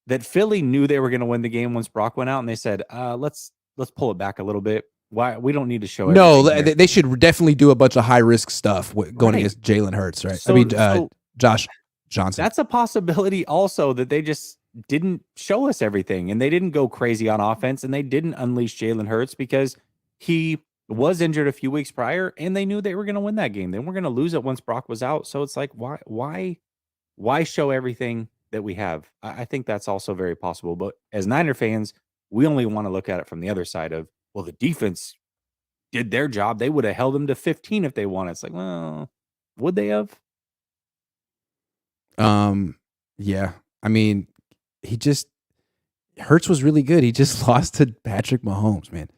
that Philly knew they were going to win the game once Brock went out, and they said, let's pull it back a little bit. Why we don't need to show it. No, they should definitely do a bunch of high risk stuff going against Jalen Hurts, right? So, Josh Johnson. That's a possibility also, that they just didn't show us everything, and they didn't go crazy on offense, and they didn't unleash Jalen Hurts because he was injured a few weeks prior, and they knew they were going to win that game. They weren't going to lose it once Brock was out. So it's like, why show everything that we have? I think that's also very possible. But as Niner fans, we only want to look at it from the other side of, well, the defense did their job. They would have held them to 15 if they wanted. It's like, well, would they have? Yeah. I mean, Hurts was really good. He just lost to Patrick Mahomes, man.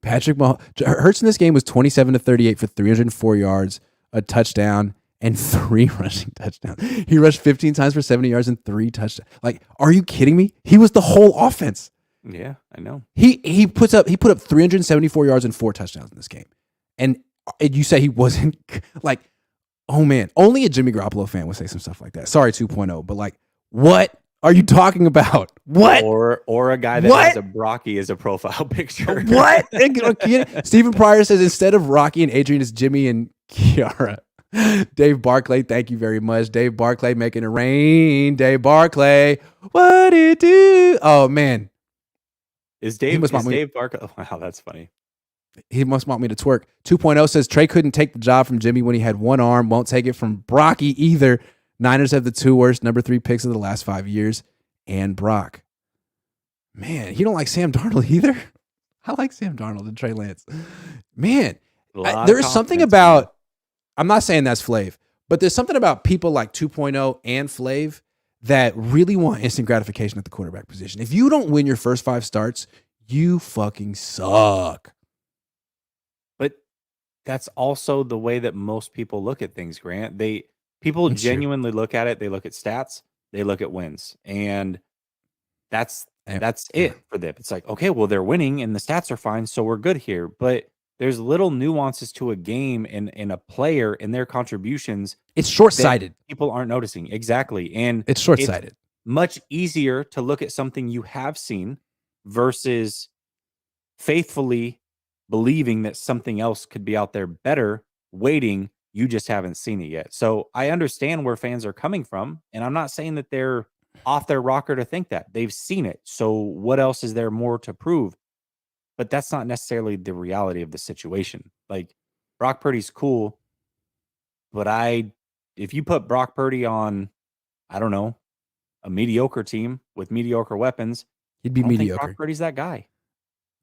Hurts in this game was 27-38 for 304 yards, a touchdown, and 3 rushing touchdowns. He rushed 15 times for 70 yards and 3 touchdowns. Like, are you kidding me? He was the whole offense. Yeah, I know. He put up 374 yards and 4 touchdowns in this game. And you say he wasn't like, oh man, only a Jimmy Garoppolo fan would say some stuff like that. Sorry, 2.0, but like, what are you talking about? What? Or a guy that has a Brocky as a profile picture. What? Stephen Pryor says instead of Rocky and Adrian, it's Jimmy and Kiara. Dave Barclay, thank you very much. Dave Barclay making it rain. Dave Barclay, what it do? Oh man, Is Dave Barclay? Wow, that's funny. He must want me to twerk. 2.0 says Trey couldn't take the job from Jimmy when he had one arm. Won't take it from Brocky either. Niners have the 2 worst number 3 picks of the last 5 years. And Brock. Man, you don't like Sam Darnold either? I like Sam Darnold and Trey Lance. Man, there's something about, I'm not saying that's Flav, but there's something about people like 2.0 and Flav that really want instant gratification at the quarterback position. If you don't win your first 5 starts, you fucking suck. But that's also the way that most people look at things, Grant. People genuinely look at it. They look at stats. They look at wins. And that's it for them. It's like, okay, well, they're winning and the stats are fine, so we're good here. But there's little nuances to a game and a player and their contributions. It's short-sighted. People aren't noticing. Exactly. And it's short-sighted. It's much easier to look at something you have seen versus faithfully believing that something else could be out there better, waiting. You just haven't seen it yet. So I understand where fans are coming from. And I'm not saying that they're off their rocker to think that. They've seen it. So what else is there more to prove? But that's not necessarily the reality of the situation. Like, Brock Purdy's cool, but if you put Brock Purdy on, I don't know, a mediocre team with mediocre weapons, he'd be mediocre. Brock Purdy's that guy.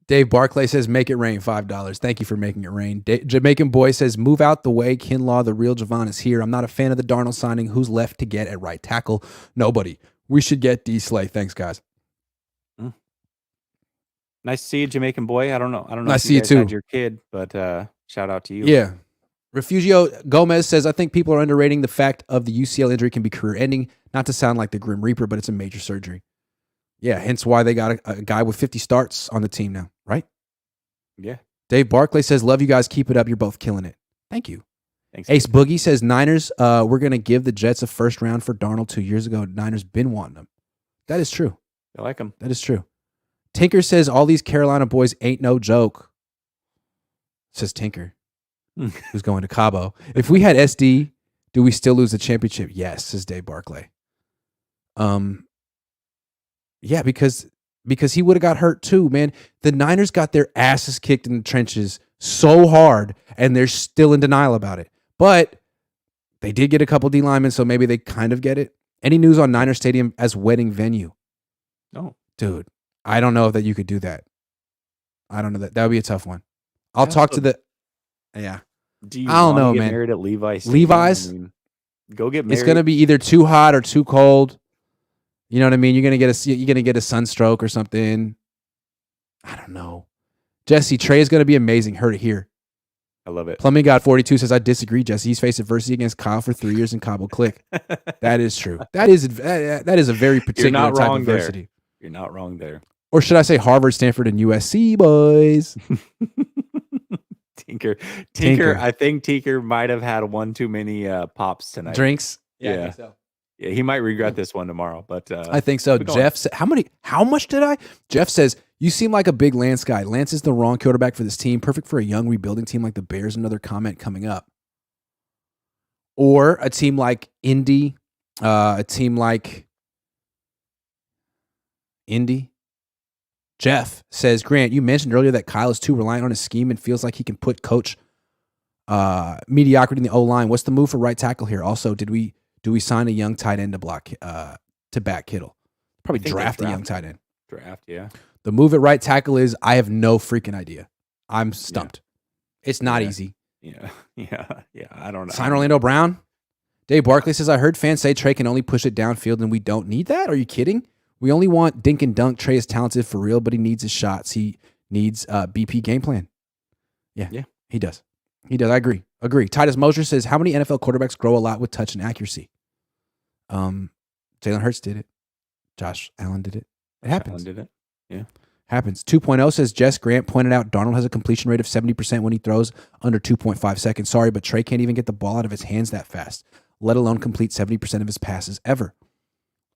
Dave Barclay says, make it rain, $5. Thank you for making it rain. Jamaican Boy says, move out the way. Kinlaw, the real Javon, is here. I'm not a fan of the Darnold signing. Who's left to get at right tackle? Nobody. We should get D. Slay. Thanks, guys. Nice to see you, Jamaican Boy. I don't know. Nice to see you too. Had your kid, but shout out to you. Yeah. Refugio Gomez says, I think people are underrating the fact of the UCL injury can be career-ending. Not to sound like the Grim Reaper, but it's a major surgery. Yeah, hence why they got a guy with 50 starts on the team now, right? Yeah. Dave Barclay says, love you guys. Keep it up. You're both killing it. Thank you. Thanks. Ace Boogie says, Niners, we're going to give the Jets a first round for Darnold 2 years ago. Niners been wanting them. That is true. I like him. That is true. Tinker says, all these Carolina boys ain't no joke. Says Tinker, who's going to Cabo. If we had SD, do we still lose the championship? Yes, says Dave Barclay. Yeah, because he would have got hurt too, man. The Niners got their asses kicked in the trenches so hard, and they're still in denial about it. But they did get a couple D linemen, so maybe they kind of get it. Any news on Niner Stadium as wedding venue? No. Dude, I don't know that you could do that. I don't know that. That would be a tough one. I'll talk to the... Yeah. Do you I don't know, get man. Married at Levi's? Levi's? I mean, go get married. It's going to be either too hot or too cold. You know what I mean? You're gonna get a sunstroke or something. I don't know. Jesse, Trey is gonna be amazing. Heard it here. I love it. Plumbing God 42 says, I disagree, Jesse. He's faced adversity against Kyle for 3 years in Cabo. Click. That is true. That is a very particular type of adversity. There. You're not wrong there. Or should I say Harvard, Stanford, and USC, boys? Tinker. I think Tinker might have had one too many pops tonight. Drinks? Yeah. I think so. Yeah, he might regret this one tomorrow, but I think so. Jeff said, how much did I? Jeff says, you seem like a big Lance guy. Lance is the wrong quarterback for this team. Perfect for a young rebuilding team like the Bears. Another comment coming up. Or a team like Indy, a team like Indy. Jeff says, Grant, you mentioned earlier that Kyle is too reliant on his scheme and feels like he can put coach mediocrity in the O-line. What's the move for right tackle here? Also, do we sign a young tight end to back Kittle? Probably draft a young tight end. Draft, yeah. The move at right tackle is, I have no freaking idea. I'm stumped. Yeah. It's not easy. Yeah. I don't know. Sign Orlando Brown. Dave Barkley says, I heard fans say Trey can only push it downfield and we don't need that. Are you kidding? We only want dink and dunk. Trey is talented for real, but he needs his shots. He needs BP game plan. Yeah, he does. I agree. Titus Mosher says, how many NFL quarterbacks grow a lot with touch and accuracy? Jalen Hurts did it. Josh Allen did it. It happens. Allen did it. Yeah. Happens. 2.0 says, Jess Grant pointed out Darnold has a completion rate of 70% when he throws under 2.5 seconds. Sorry, but Trey can't even get the ball out of his hands that fast, let alone complete 70% of his passes ever.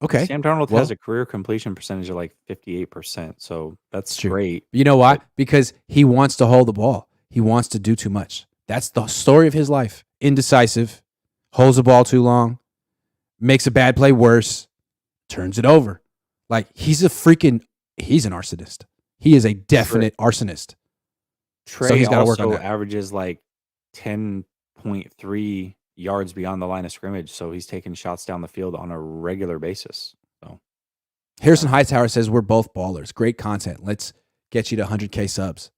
Okay. Sam Darnold has a career completion percentage of like 58%, so that's great. You know why? Because he wants to hold the ball. He wants to do too much. That's the story of his life. Indecisive, holds the ball too long, makes a bad play worse, turns it over. Like, he's an arsonist. He is a definite arsonist. Trey he's gotta work on also that. averages like 10.3 yards beyond the line of scrimmage, so he's taking shots down the field on a regular basis. So Harrison Hightower says we're both ballers. Great content. Let's get you to 100K subs.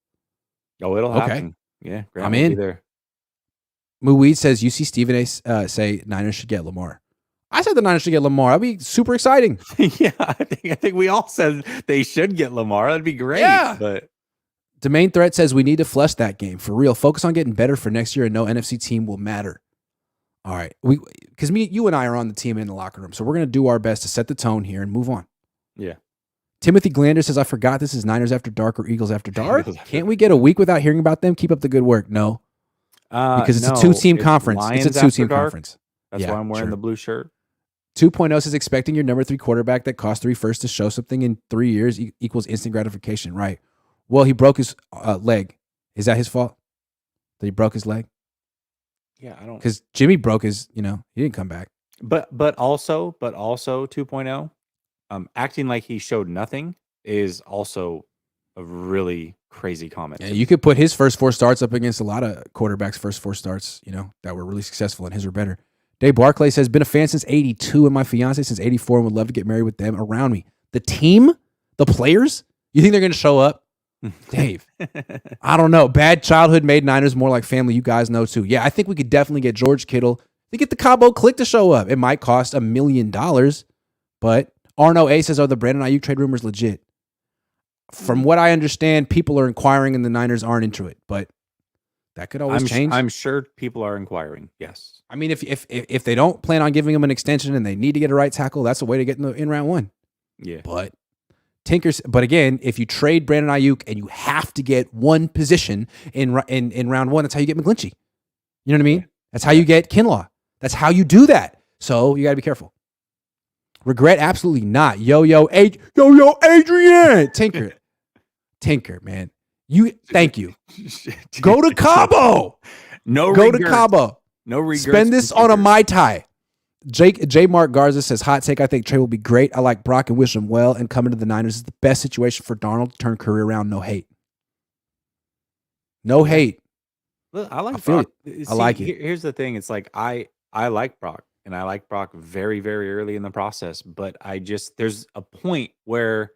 it'll Okay. happen. Yeah, Grant I'm will be in. there. Muweed says you see Stephen A. Say Niners should get Lamar. I said the Niners should get Lamar. That'd be super exciting. Yeah, I think we all said they should get Lamar. That'd be great. Yeah. But The main threat says we need to flush that game for real. Focus on getting better for next year, and no NFC team will matter. All right, because you and I are on the team in the locker room, so we're gonna do our best to set the tone here and move on. Yeah. Timothy Glander says, I forgot this is Niners After Dark or Eagles After Dark. Eagles After Can't we get a week without hearing about them? Keep up the good work. No, because it's no, a two-team conference. Lions It's a After two-team Dark. conference. That's Yeah, why I'm wearing sure. the blue shirt. 2.0 says expecting your number 3 quarterback that cost 3 firsts to show something in 3 years equals instant gratification. Right. Well, he broke his leg. Is that his fault? That he broke his leg? Yeah, I don't. Because Jimmy broke his, he didn't come back. But also 2.0, acting like he showed nothing is also a really crazy comment. Yeah, you could put his first 4 starts up against a lot of quarterbacks' first 4 starts, that were really successful, and his were better. Dave Barclay says, been a fan since 82 and my fiance since 84 and would love to get married with them around me. The team? The players? You think they're going to show up? Dave, I don't know. Bad childhood made Niners more like family. You guys know too. Yeah, I think we could definitely get George Kittle to get the Cabo Click to show up. It might cost $1 million, but Arno A says, are the Brandon Ayuk trade rumors legit? From what I understand, people are inquiring and the Niners aren't into it, but that could always change. I'm sure people are inquiring. Yes. I mean, if they don't plan on giving him an extension and they need to get a right tackle, that's a way to get in round 1. Yeah. But but again, if you trade Brandon Ayuk and you have to get one position in round 1, that's how you get McGlinchey. You know what I mean? Yeah. That's how you get Kinlaw. That's how you do that. So you got to be careful. Regret? Absolutely not. Yo, Adrian. Tinker, man. Thank you. Go to Cabo. Go to Cabo. No regrets. Spend this on a Mai Tai. J. Mark Garza says, hot take, I think Trey will be great. I like Brock and wish him well. And coming to the Niners is the best situation for Darnold to turn career around. No hate. No hate. Look, I like I feel Brock. it. I like it. Here's the thing. It's like I like Brock, and I like Brock very, very early in the process. But there's a point where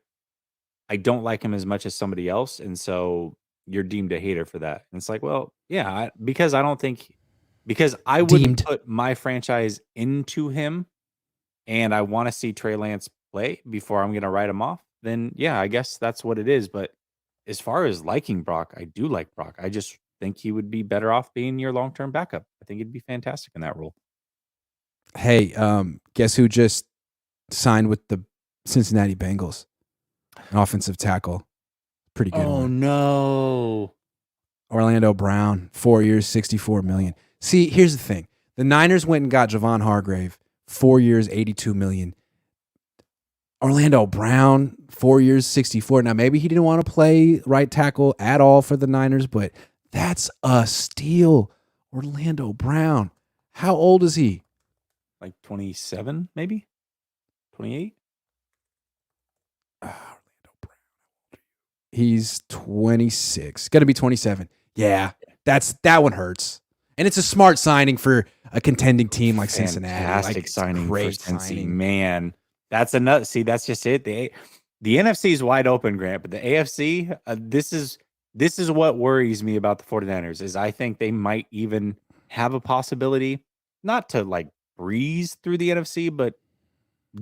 I don't like him as much as somebody else, and so you're deemed a hater for that. And it's like, well, yeah, because I wouldn't put my franchise into him, and I want to see Trey Lance play before I'm going to write him off. Then yeah, I guess that's what it is. But as far as liking Brock, I do like Brock. I just think he would be better off being your long-term backup. I think he'd be fantastic in that role. Hey, guess who just signed with the Cincinnati Bengals? An offensive tackle. Pretty good one. No. Orlando Brown, 4 years, $64 million. See, here's the thing. The Niners went and got Javon Hargrave, 4 years, $82 million. Orlando Brown, 4 years, $64. Now, maybe he didn't want to play right tackle at all for the Niners, but that's a steal. Orlando Brown. How old is he? Like 27, maybe? 28? Orlando Brown. He's 26. Going to be 27. Yeah, that one hurts. And it's a smart signing for a contending team like Cincinnati. Fantastic signing for Cincy. Man, that's another. See, that's just it. The NFC is wide open, Grant, but the AFC, this is what worries me about the 49ers is I think they might even have a possibility not to like breeze through the NFC, but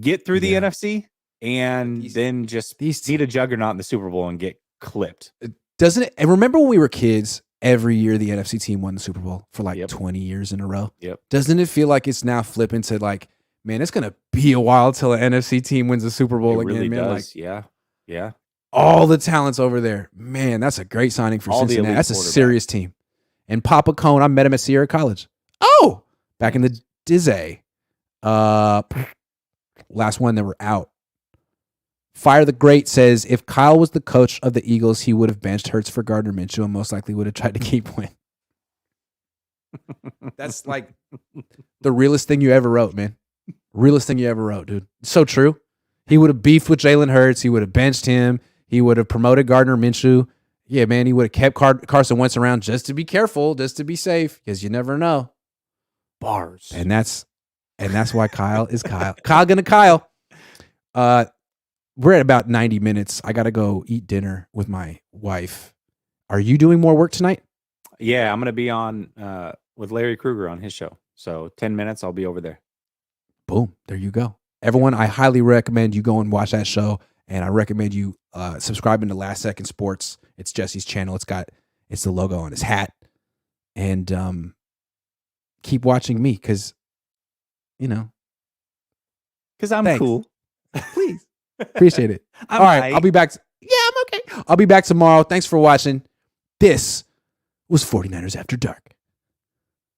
get through the NFC and then just beat a juggernaut in the Super Bowl and get clipped. Doesn't it? And remember when we were kids, every year the NFC team won the Super Bowl for like 20 years in a row? Yep. Doesn't it feel like it's now flipping to like, man, it's going to be a while till an NFC team wins the Super Bowl again, really man. Does. Like, yeah. All the talents over there. Man, that's a great signing for Cincinnati. That's a serious team. And Papa Cohn, I met him at Sierra College. Oh, back in the Dizzy. Last one that were out. Fire the Great says, if Kyle was the coach of the Eagles, he would have benched Hurts for Gardner Minshew and most likely would have tried to keep Wynn. That's like the realest thing you ever wrote, man. Realest thing you ever wrote, dude. It's so true. He would have beefed with Jalen Hurts. He would have benched him. He would have promoted Gardner Minshew. Yeah, man, he would have kept Carson Wentz around just to be careful, just to be safe, because you never know. Bars. And that's why Kyle is Kyle. Kyle gonna Kyle. We're at about 90 minutes. I gotta go eat dinner with my wife. Are you doing more work tonight? Yeah, I'm gonna be on with Larry Krueger on his show. So 10 minutes, I'll be over there. Boom. There you go. Everyone, I highly recommend you go and watch that show. And I recommend you subscribing to Last Second Sports. It's Jesse's channel. It's the logo on his hat. And keep watching me because, Because I'm thanks. cool. Please. Appreciate it. I'm All right. hype. I'll be back. I'm okay. I'll be back tomorrow. Thanks for watching. This was 49ers After Dark.